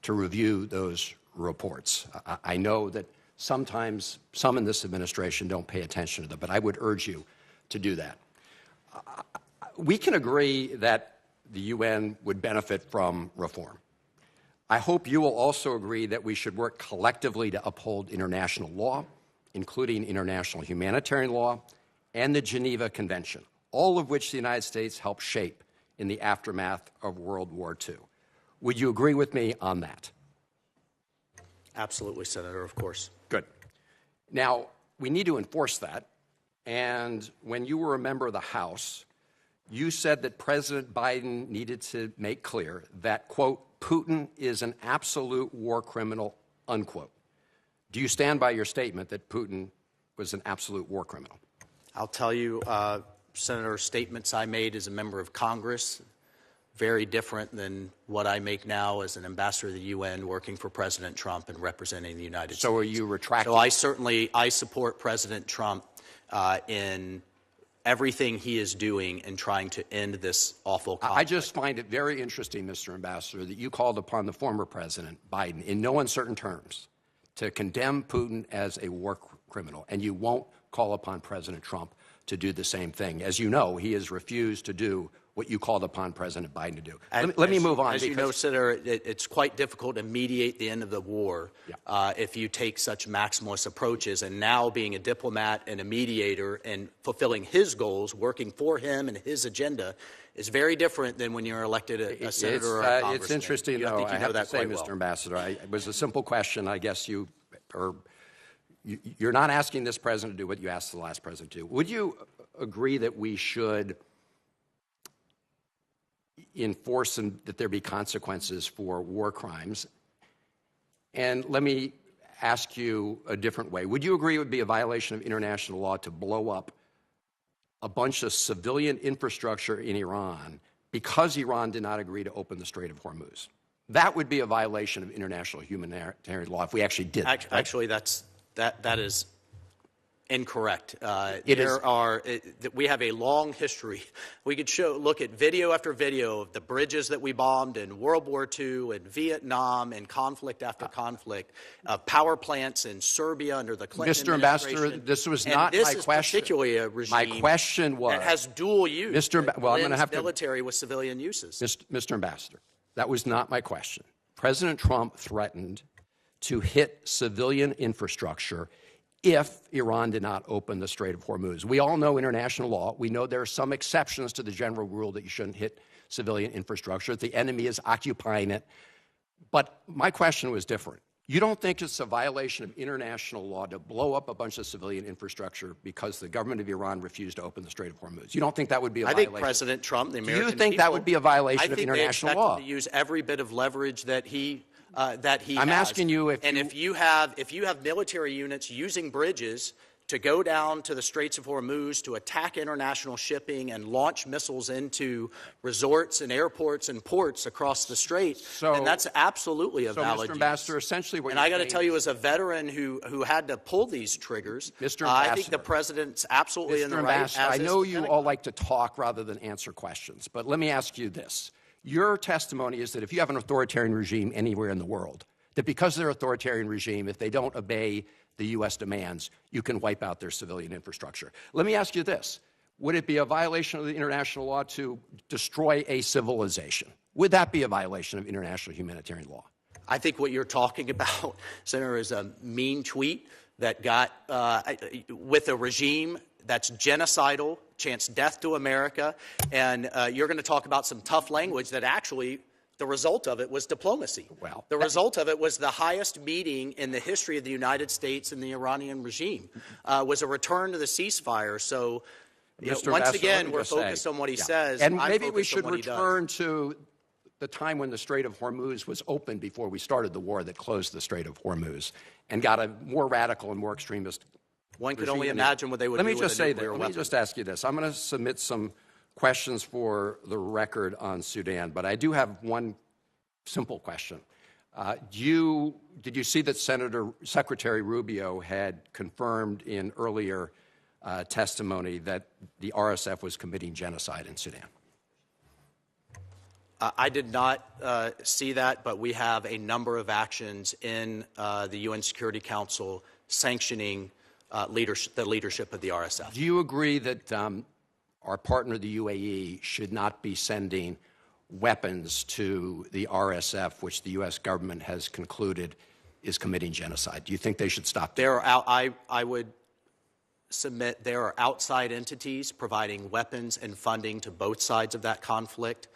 to review those reports. I know that sometimes some in this administration don't pay attention to them, but I would urge you to do that. We can agree that the UN would benefit from reform. I hope you will also agree that we should work collectively to uphold international law, including international humanitarian law and the Geneva Convention, all of which the United States helped shape in the aftermath of World War II. Would you agree with me on that? Absolutely, Senator, of course. Good. Now, we need to enforce that, and when you were a member of the House, you said that President Biden needed to make clear that, quote, Putin is an absolute war criminal, unquote. Do you stand by your statement that Putin was an absolute war criminal? I'll tell you, Senator, statements I made as a member of Congress very different than what I make now as an ambassador to the UN, working for President Trump and representing the United States. So are you retracting? So I support President Trump in everything he is doing in trying to end this awful conflict. I just find it very interesting, Mr. Ambassador, that you called upon the former President Biden in no uncertain terms to condemn Putin as a war criminal, and you won't call upon President Trump to do the same thing. As you know, he has refused to do what you called upon President Biden to do. Let me move on. As you know, Senator, it's quite difficult to mediate the end of the war if you take such maximalist approaches. And now being a diplomat and a mediator and fulfilling his goals, working for him and his agenda, is very different than when you're elected a senator or a congressman. It's interesting, though. I have to say, Mr. Ambassador, it was a simple question. I guess you're not asking this president to do what you asked the last president to do. Would you agree that we should enforce that there be consequences for war crimes? And let me ask you a different way. Would you agree it would be a violation of international law to blow up a bunch of civilian infrastructure in Iran because Iran did not agree to open the Strait of Hormuz? That would be a violation of international humanitarian law if we actually did that. Actually, that is incorrect. We have a long history. We could look at video after video of the bridges that we bombed in World War II and Vietnam and conflict after conflict, power plants in Serbia under the Clinton Mr. Ambassador, this was not my question. This is particularly a regime my question was, that has dual use. I'm going to have military with civilian uses. Mr. Ambassador, that was not my question. President Trump threatened to hit civilian infrastructure if Iran did not open the Strait of Hormuz. We all know international law. We know there are some exceptions to the general rule that you shouldn't hit civilian infrastructure. The enemy is occupying it. But my question was different. You don't think it's a violation of international law to blow up a bunch of civilian infrastructure because the government of Iran refused to open the Strait of Hormuz? You don't think that would be a violation? I think President Trump, the American people... Do you think that would be a violation of international law? I think they expect him to use every bit of leverage that he has. I'm asking you if you have military units using bridges to go down to the Straits of Hormuz to attack international shipping and launch missiles into resorts and airports and ports across the strait, then that's absolutely a valid Mr. Ambassador, essentially what and I got to tell you, as a veteran who had to pull these triggers, Mr. I think the president's absolutely in the right. I know you all like to talk rather than answer questions, but let me ask you this. Your testimony is that if you have an authoritarian regime anywhere in the world, that because of their authoritarian regime, if they don't obey the U.S. demands, you can wipe out their civilian infrastructure. Let me ask you this. Would it be a violation of the international law to destroy a civilization? Would that be a violation of international humanitarian law? I think what you're talking about, Senator, is a mean tweet that got with a regime that's genocidal, chants death to America, and you're going to talk about some tough language that actually the result of it was diplomacy. Well, the result of it was the highest meeting in the history of the United States and the Iranian regime, was a return to the ceasefire. So once again, we're focused on what he says. And maybe we should return to the time when the Strait of Hormuz was open before we started the war that closed the Strait of Hormuz and got a more radical and more extremist. One could only imagine what they would do with a nuclear weapon. Let me just ask you this. I'm going to submit some questions for the record on Sudan, but I do have one simple question. Did you see that Secretary Rubio had confirmed in earlier testimony that the RSF was committing genocide in Sudan? I did not see that, but we have a number of actions in the UN Security Council sanctioning the leadership of the RSF. Do you agree that our partner, the UAE, should not be sending weapons to the RSF, which the U.S. government has concluded is committing genocide? Do you think they should stop that? I would submit there are outside entities providing weapons and funding to both sides of that conflict.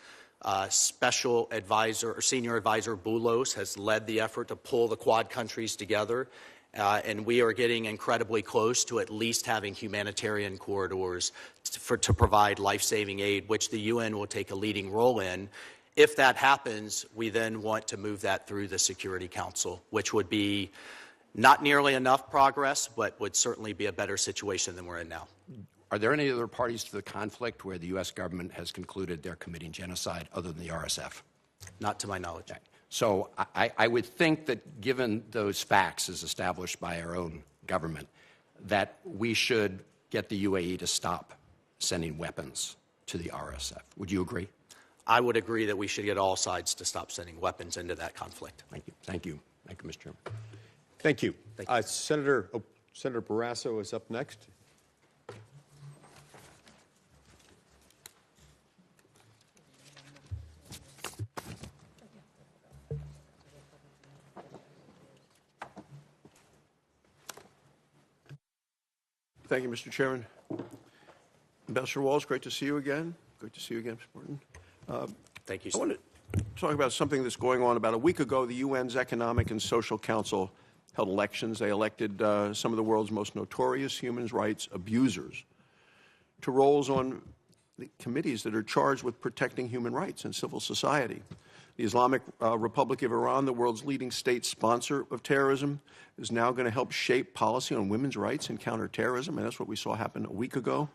Special advisor or senior advisor Boulos has led the effort to pull the Quad countries together. And we are getting incredibly close to at least having humanitarian corridors to provide life-saving aid, which the UN will take a leading role in. If that happens, we then want to move that through the Security Council, which would be not nearly enough progress, but would certainly be a better situation than we're in now. Are there any other parties to the conflict where the U.S. government has concluded they're committing genocide other than the RSF? Not to my knowledge. Okay. So I would think that given those facts as established by our own government, that we should get the UAE to stop sending weapons to the RSF. Would you agree? I would agree that we should get all sides to stop sending weapons into that conflict. Thank you. Thank you. Thank you, Mr. Chairman. Thank you. Thank you. Senator Barrasso is up next. Thank you, Mr. Chairman. Ambassador Waltz, great to see you again. Great to see you again, Mr. Morton. Thank you, I sir. want to talk about something that's going on. About a week ago, the UN's Economic and Social Council held elections. They elected some of the world's most notorious human rights abusers to roles on the committees that are charged with protecting human rights and civil society. The Islamic Republic of Iran, the world's leading state sponsor of terrorism, is now going to help shape policy on women's rights and counterterrorism, and that's what we saw happen a week ago.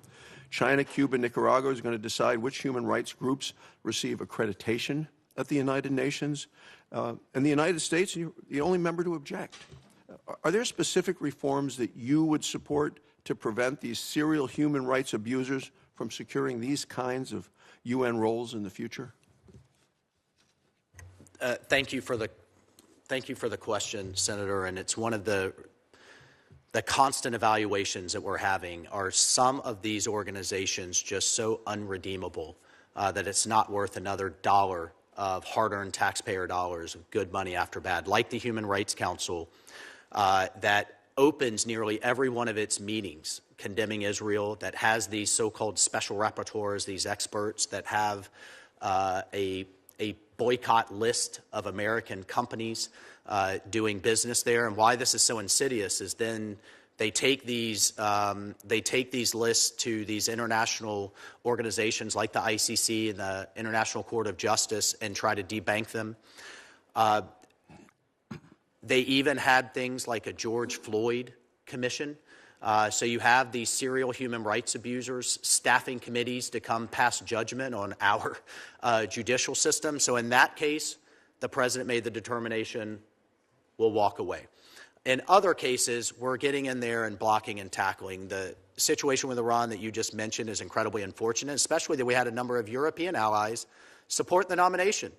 China, Cuba, Nicaragua is going to decide which human rights groups receive accreditation at the United Nations. And the United States, you're the only member to object. Are there specific reforms that you would support to prevent these serial human rights abusers from securing these kinds of UN roles in the future? Thank you for the question, Senator. And it's one of the constant evaluations that we're having. Are some of these organizations just so unredeemable that it's not worth another dollar of hard-earned taxpayer dollars of good money after bad, like the Human Rights Council, that opens nearly every one of its meetings condemning Israel, that has these so-called special rapporteurs, these experts that have a boycott list of American companies doing business there. And why this is so insidious is then they take these lists to these international organizations like the ICC and the International Court of Justice and try to debank them. They even had things like a George Floyd commission. So you have these serial human rights abusers staffing committees to come pass judgment on our judicial system. So in that case, the president made the determination, we'll walk away. In other cases, we're getting in there and blocking and tackling. The situation with Iran that you just mentioned is incredibly unfortunate, especially that we had a number of European allies support the nomination,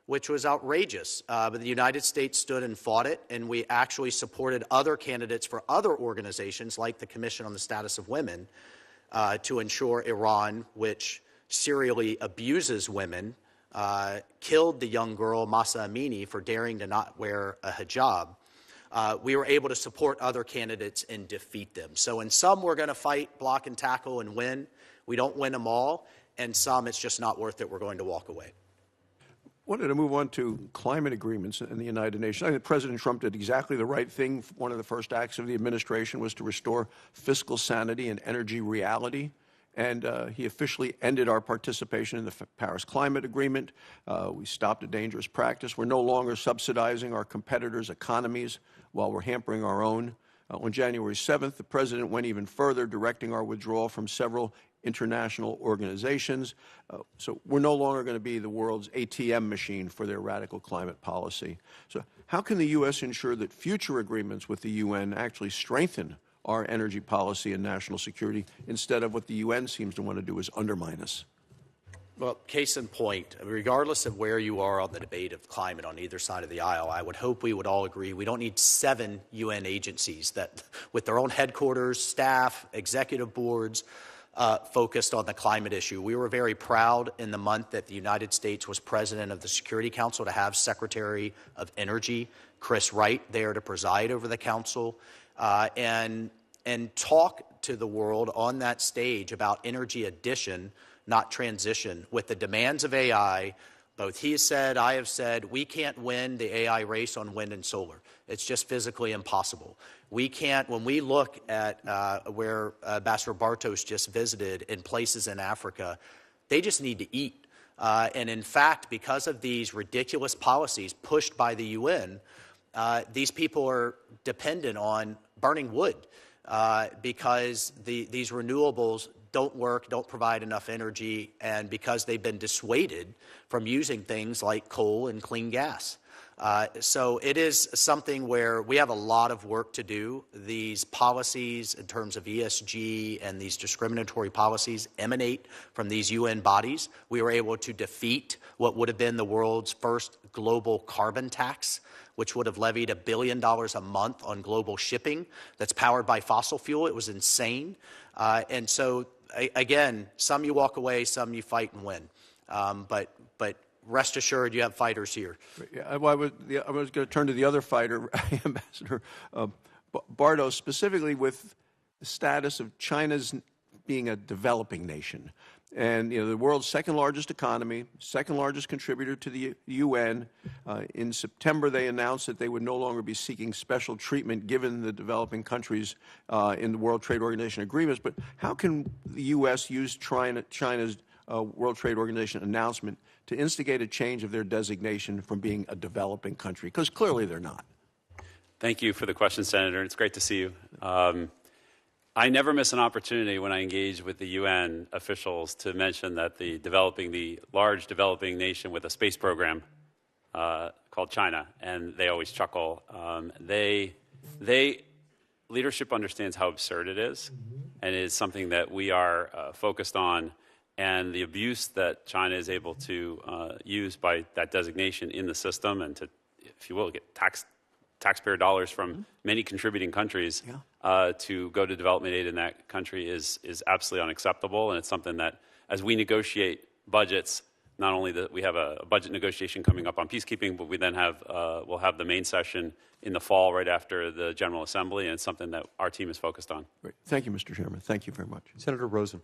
which was outrageous. But the United States stood and fought it, and we actually supported other candidates for other organizations like the Commission on the Status of Women to ensure Iran, which serially abuses women, killed the young girl Mahsa Amini for daring to not wear a hijab. We were able to support other candidates and defeat them. So in some, we're going to fight, block, and tackle and win. We don't win them all. And some, it's just not worth it. We're going to walk away. Wanted to move on to climate agreements in the United Nations. I think President Trump did exactly the right thing. One of the first acts of the administration was to restore fiscal sanity and energy reality. And he officially ended our participation in the Paris Climate Agreement. We stopped a dangerous practice. We're no longer subsidizing our competitors' economies while we're hampering our own. On January 7th, the president went even further, directing our withdrawal from several international organizations. So we're no longer going to be the world's ATM machine for their radical climate policy. So how can the U.S. ensure that future agreements with the UN actually strengthen our energy policy and national security instead of what the UN seems to want to do is undermine us? Well, case in point, regardless of where you are on the debate of climate on either side of the aisle, I would hope we would all agree we don't need 7 UN agencies that, with their own headquarters, staff, executive boards, focused on the climate issue. We were very proud in the month that the United States was president of the Security Council to have Secretary of Energy Chris Wright there to preside over the council and talk to the world on that stage about energy addition, not transition. With the demands of AI, both he has said, I have said, we can't win the AI race on wind and solar. It's just physically impossible. We can't, when we look at where Ambassador Bartos just visited in places in Africa, they just need to eat. And in fact, because of these ridiculous policies pushed by the UN, these people are dependent on burning wood because these renewables don't work, don't provide enough energy, and because they've been dissuaded from using things like coal and clean gas. So it is something where we have a lot of work to do. These policies in terms of ESG and these discriminatory policies emanate from these UN bodies. We were able to defeat what would have been the world's first global carbon tax, which would have levied $1 billion a month on global shipping that's powered by fossil fuel. It was insane. And so, again, some you walk away, some you fight and win. But rest assured, you have fighters here. I was going to turn to the other fighter, Ambassador Bartos, specifically with the status of China's being a developing nation. And, the world's second largest economy, second largest contributor to the UN. In September, they announced that they would no longer be seeking special treatment given the developing countries in the World Trade Organization agreements. But how can the U.S. use China's World Trade Organization announcement to instigate a change of their designation from being a developing country? Because clearly they're not. Thank you for the question, Senator. It's great to see you. I never miss an opportunity when I engage with the UN officials to mention that the large developing nation with a space program called China, and they always chuckle. Leadership understands how absurd it is, and it is something that we are focused on. And the abuse that China is able to use by that designation in the system and to, if you will, get taxpayer dollars from many contributing countries to go to development aid in that country is absolutely unacceptable. And it's something that, as we negotiate budgets, not only that we have a budget negotiation coming up on peacekeeping, but we then we'll have the main session in the fall right after the General Assembly, and it's something that our team is focused on. Great. Thank you, Mr. Chairman. Thank you very much. Senator Rosen.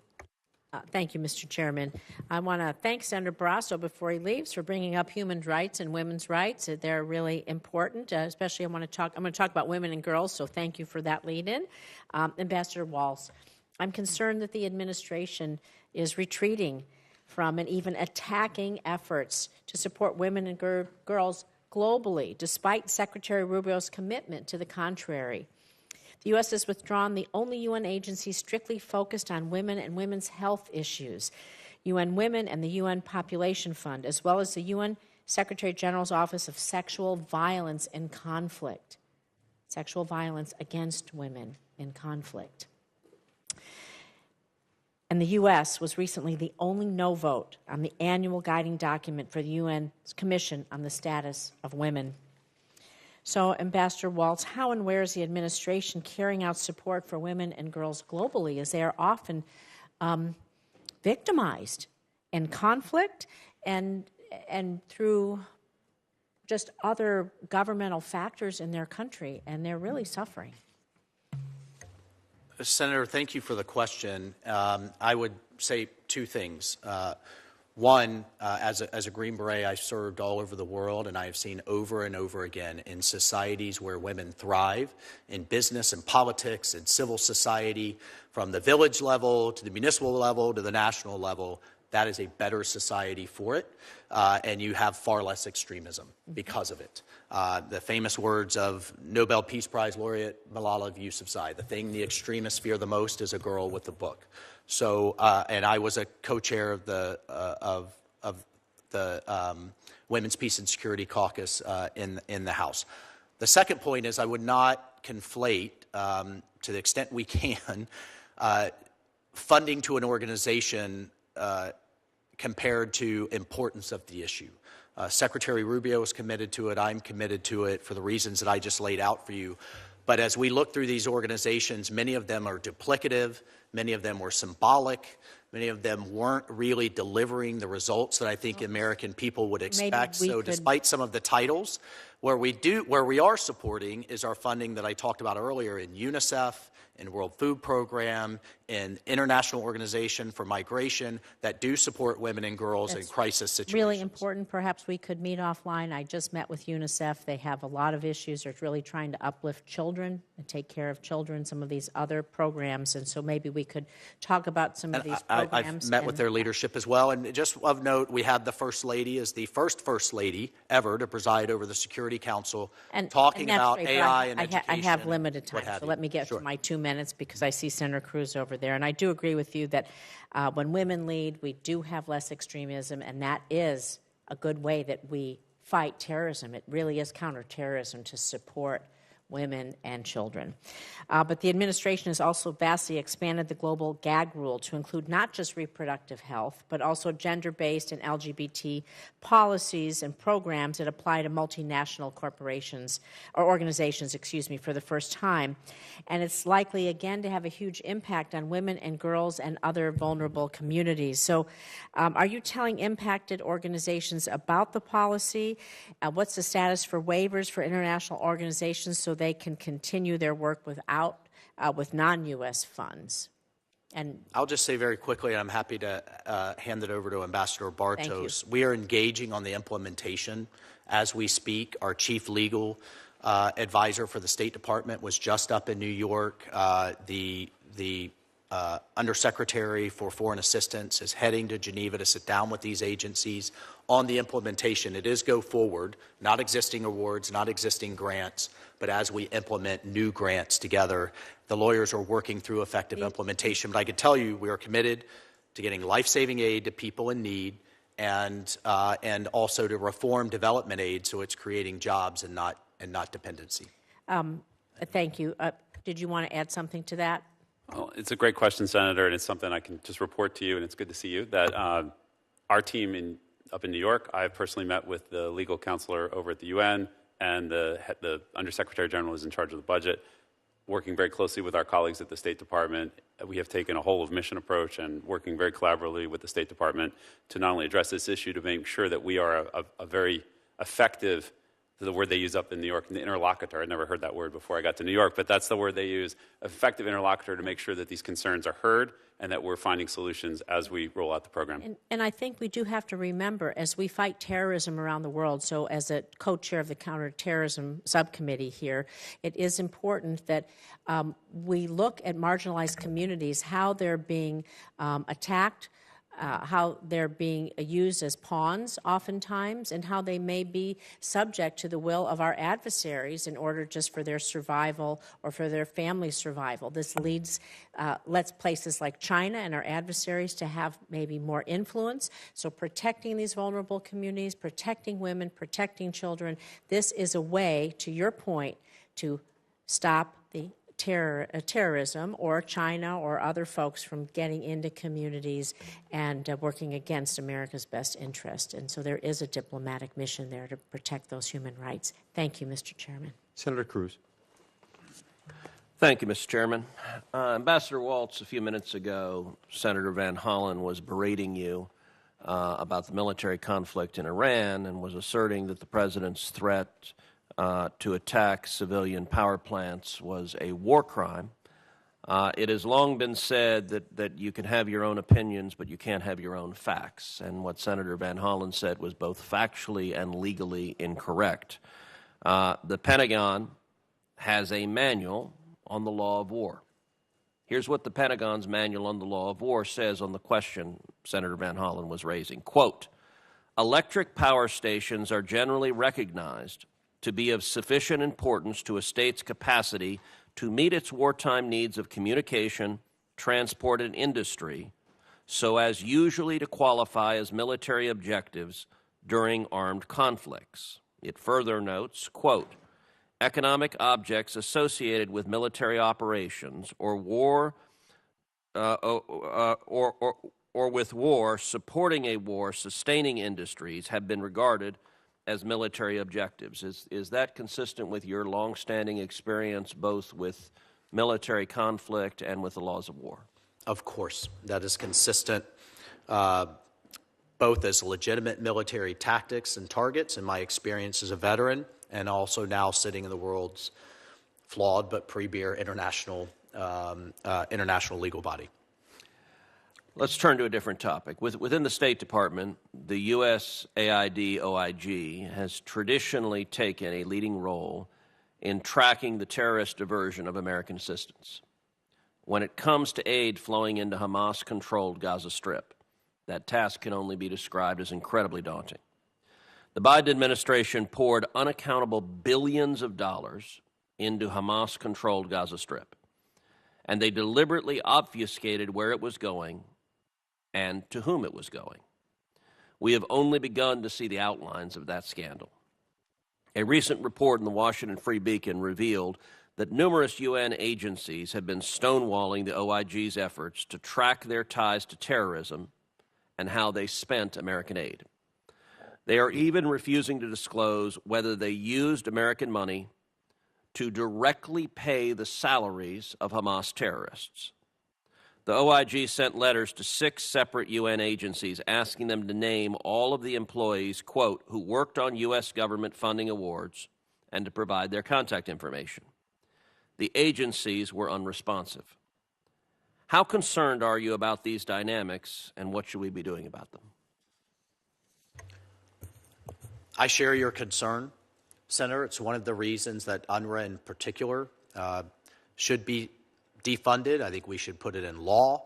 Thank you, Mr. Chairman. I want to thank Senator Bartos before he leaves for bringing up human rights and women's rights. They're really important, especially I'm going to talk about women and girls, so thank you for that lead-in. Ambassador Waltz, I'm concerned that the administration is retreating from and even attacking efforts to support women and girls globally, despite Secretary Rubio's commitment to the contrary. The U.S. has withdrawn the only UN agency strictly focused on women and women's health issues, UN Women and the UN Population Fund, as well as the UN Secretary General's Office of Sexual Violence in Conflict, sexual violence against women in conflict. And the U.S. was recently the only no vote on the annual guiding document for the UN's Commission on the Status of Women. So, Ambassador Waltz, how and where is the administration carrying out support for women and girls globally, as they are often victimized in conflict and through just other governmental factors in their country, and they're really suffering? Senator, thank you for the question. I would say two things. One, as a Green Beret, I served all over the world, and I have seen over and over again in societies where women thrive, in business and politics and civil society, from the village level to the municipal level to the national level, that is a better society for it, and you have far less extremism because of it. The famous words of Nobel Peace Prize laureate Malala Yousafzai, the thing the extremists fear the most is a girl with a book. So, and I was a co-chair of the Women's Peace and Security Caucus in the House. The second point is I would not conflate, to the extent we can, funding to an organization compared to importance of the issue. Secretary Rubio is committed to it. I'm committed to it for the reasons that I just laid out for you. But as we look through these organizations, many of them are duplicative, many of them were symbolic, many of them weren't really delivering the results that I think American people would expect. So despite some of the titles, where we are supporting is our funding that I talked about earlier in UNICEF, in World Food Program, in International Organization for Migration that do support women and girls in crisis situations. Really important. Perhaps we could meet offline. I just met with UNICEF. They have a lot of issues. They're really trying to uplift children and take care of children, some of these other programs. And so maybe we could talk about some of these programs. I've met with their leadership as well. And just of note, we had the First Lady as the first Lady ever to preside over the Security Security Council, And talking that's about great, but AI and education. I have limited what time, have so you. let me get Sure. to my 2 minutes because I see Senator Cruz over there. And I do agree with you that when women lead, we do have less extremism, and that is a good way that we fight terrorism. It really is counterterrorism to support women and children. But the administration has also vastly expanded the global gag rule to include not just reproductive health, but also gender-based and LGBT policies and programs that apply to multinational corporations or organizations, for the first time. And it's likely, again, to have a huge impact on women and girls and other vulnerable communities. So are you telling impacted organizations about the policy? What's the status for waivers for international organizations so they can continue their work with non-U.S. funds? And I'll just say very quickly, and I'm happy to hand it over to Ambassador Bartos. We are engaging on the implementation as we speak. Our chief legal advisor for the State Department was just up in New York. The Undersecretary for Foreign Assistance is heading to Geneva to sit down with these agencies on the implementation. It is go forward, not existing awards, not existing grants, but as we implement new grants together. The lawyers are working through effective implementation. But I can tell you we are committed to getting life-saving aid to people in need and also to reform development aid so it's creating jobs and not dependency. thank you. Did you want to add something to that? Well, it's a great question, Senator, and it's something I can just report to you, and it's good to see you, that our team up in New York, I've personally met with the legal counselor over at the UN, and the Undersecretary General is in charge of the budget, working very closely with our colleagues at the State Department. We have taken a whole-of-mission approach and working very collaboratively with the State Department to not only address this issue, to make sure that we are a very effective, the word they use up in New York, the interlocutor. I'd never heard that word before I got to New York, but that's the word they use, effective interlocutor, to make sure that these concerns are heard and that we're finding solutions as we roll out the program. And I think we do have to remember, as we fight terrorism around the world, so as a co-chair of the counterterrorism subcommittee here, it is important that we look at marginalized communities, how they're being attacked, how they're being used as pawns oftentimes, and how they may be subject to the will of our adversaries in order just for their survival or for their family's survival. This lets places like China and our adversaries to have maybe more influence. So protecting these vulnerable communities, protecting women, protecting children, this is a way, to your point, to stop the terrorism or China or other folks from getting into communities and working against America's best interest. And so there is a diplomatic mission there to protect those human rights. Thank you, Mr. Chairman. Senator Cruz. Thank you, Mr. Chairman. Ambassador Waltz, a few minutes ago, Senator Van Hollen was berating you about the military conflict in Iran and was asserting that the president's threat to attack civilian power plants was a war crime. It has long been said that you can have your own opinions, but you can't have your own facts. And what Senator Van Hollen said was both factually and legally incorrect. The Pentagon has a manual on the law of war. Here's what the Pentagon's manual on the law of war says on the question Senator Van Hollen was raising. Quote, electric power stations are generally recognized to be of sufficient importance to a state's capacity to meet its wartime needs of communication, transport, and industry, so as usually to qualify as military objectives during armed conflicts. It further notes, quote, economic objects associated with military operations or war or with war, supporting a war, sustaining industries have been regarded as military objectives. Is that consistent with your longstanding experience both with military conflict and with the laws of war? Of course, that is consistent both as legitimate military tactics and targets in my experience as a veteran and also now sitting in the world's flawed but premier international legal body. Let's turn to a different topic. Within the State Department, the USAID OIG has traditionally taken a leading role in tracking the terrorist diversion of American assistance. When it comes to aid flowing into Hamas-controlled Gaza Strip, that task can only be described as incredibly daunting. The Biden administration poured unaccountable billions of dollars into Hamas-controlled Gaza Strip, and they deliberately obfuscated where it was going and to whom it was going. We have only begun to see the outlines of that scandal. A recent report in the Washington Free Beacon revealed that numerous UN agencies have been stonewalling the OIG's efforts to track their ties to terrorism and how they spent American aid. They are even refusing to disclose whether they used American money to directly pay the salaries of Hamas terrorists. The OIG sent letters to 6 separate UN agencies asking them to name all of the employees, quote, who worked on U.S. government funding awards and to provide their contact information. The agencies were unresponsive. How concerned are you about these dynamics, and what should we be doing about them? I share your concern, Senator. It's one of the reasons that UNRWA in particular should be defunded. I think we should put it in law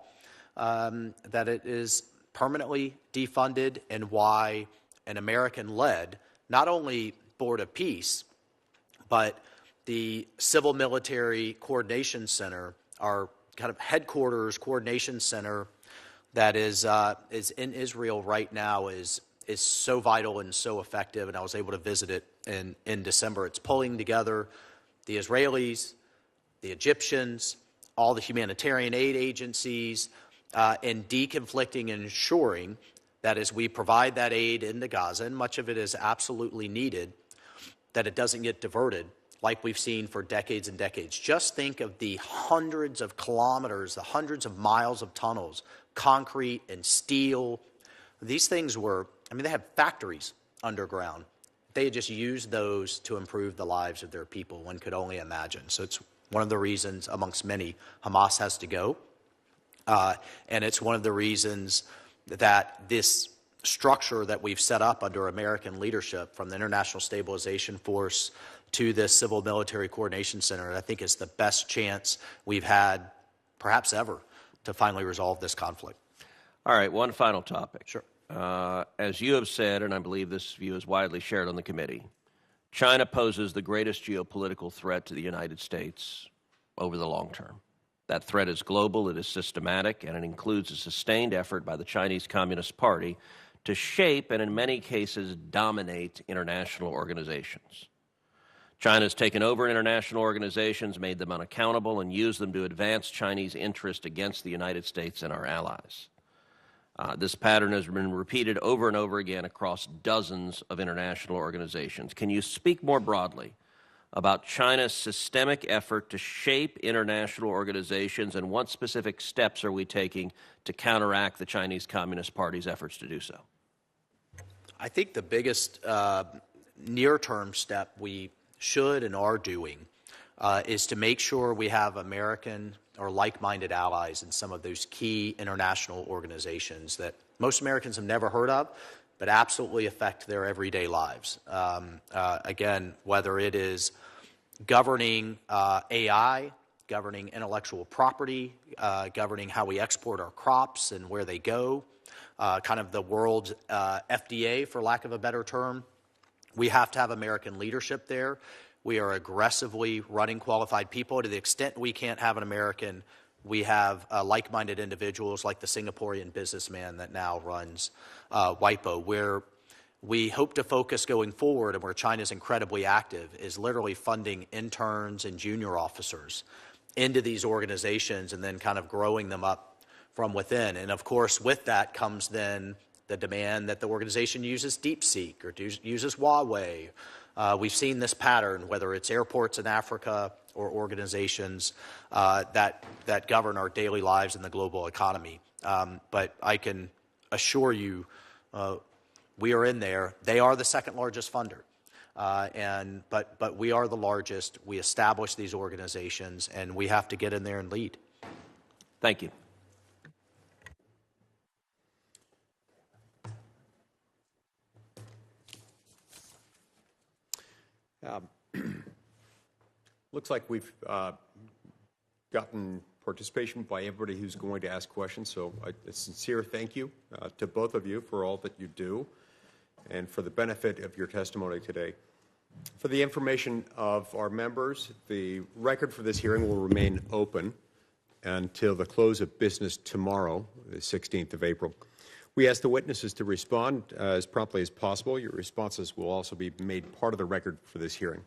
that it is permanently defunded, and why an American-led, not only Board of Peace, but the Civil Military Coordination Center, our kind of headquarters coordination center that is in Israel right now, is so vital and so effective, and I was able to visit it in December. It's pulling together the Israelis, the Egyptians, all the humanitarian aid agencies, and deconflicting and ensuring that as we provide that aid into Gaza, and much of it is absolutely needed, that it doesn't get diverted like we've seen for decades and decades. Just think of the hundreds of kilometers, the hundreds of miles of tunnels, concrete and steel. These things were, I mean, they had factories underground. They had just used those to improve the lives of their people. One could only imagine. So it's one of the reasons, amongst many, Hamas has to go. And it's one of the reasons that this structure that we've set up under American leadership, from the International Stabilization Force to this Civil Military Coordination Center, I think is the best chance we've had, perhaps ever, to finally resolve this conflict. All right, one final topic. Sure. As you have said, and I believe this view is widely shared on the committee, China poses the greatest geopolitical threat to the United States over the long term. That threat is global, it is systematic, and it includes a sustained effort by the Chinese Communist Party to shape and in many cases dominate international organizations. China has taken over international organizations, made them unaccountable, and used them to advance Chinese interest against the United States and our allies. This pattern has been repeated over and over again across dozens of international organizations. Can you speak more broadly about China's systemic effort to shape international organizations, and what specific steps are we taking to counteract the Chinese Communist Party's efforts to do so? I think the biggest near-term step we should and are doing is to make sure we have American or like-minded allies in some of those key international organizations that most Americans have never heard of, but absolutely affect their everyday lives. Again, whether it is governing AI, governing intellectual property, governing how we export our crops and where they go, kind of the world's FDA, for lack of a better term. We have to have American leadership there. We are aggressively running qualified people. To the extent we can't have an American, we have like-minded individuals like the Singaporean businessman that now runs WIPO, where we hope to focus going forward, and where China is incredibly active, is literally funding interns and junior officers into these organizations and then kind of growing them up from within. And of course, with that comes then the demand that the organization uses DeepSeek or uses Huawei. We've seen this pattern, whether it's airports in Africa or organizations that govern our daily lives in the global economy. But I can assure you, we are in there. They are the second largest funder, but we are the largest. We establish these organizations, and we have to get in there and lead. Thank you. Looks like we've gotten participation by everybody who's going to ask questions, so a sincere thank you to both of you for all that you do. and for the benefit of your testimony today. For the information of our members, the record for this hearing will remain open until the close of business tomorrow, the 16th of April. We ask the witnesses to respond as promptly as possible. Your responses will also be made part of the record for this hearing.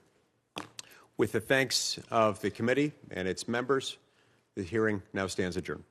With the thanks of the committee and its members, the hearing now stands adjourned.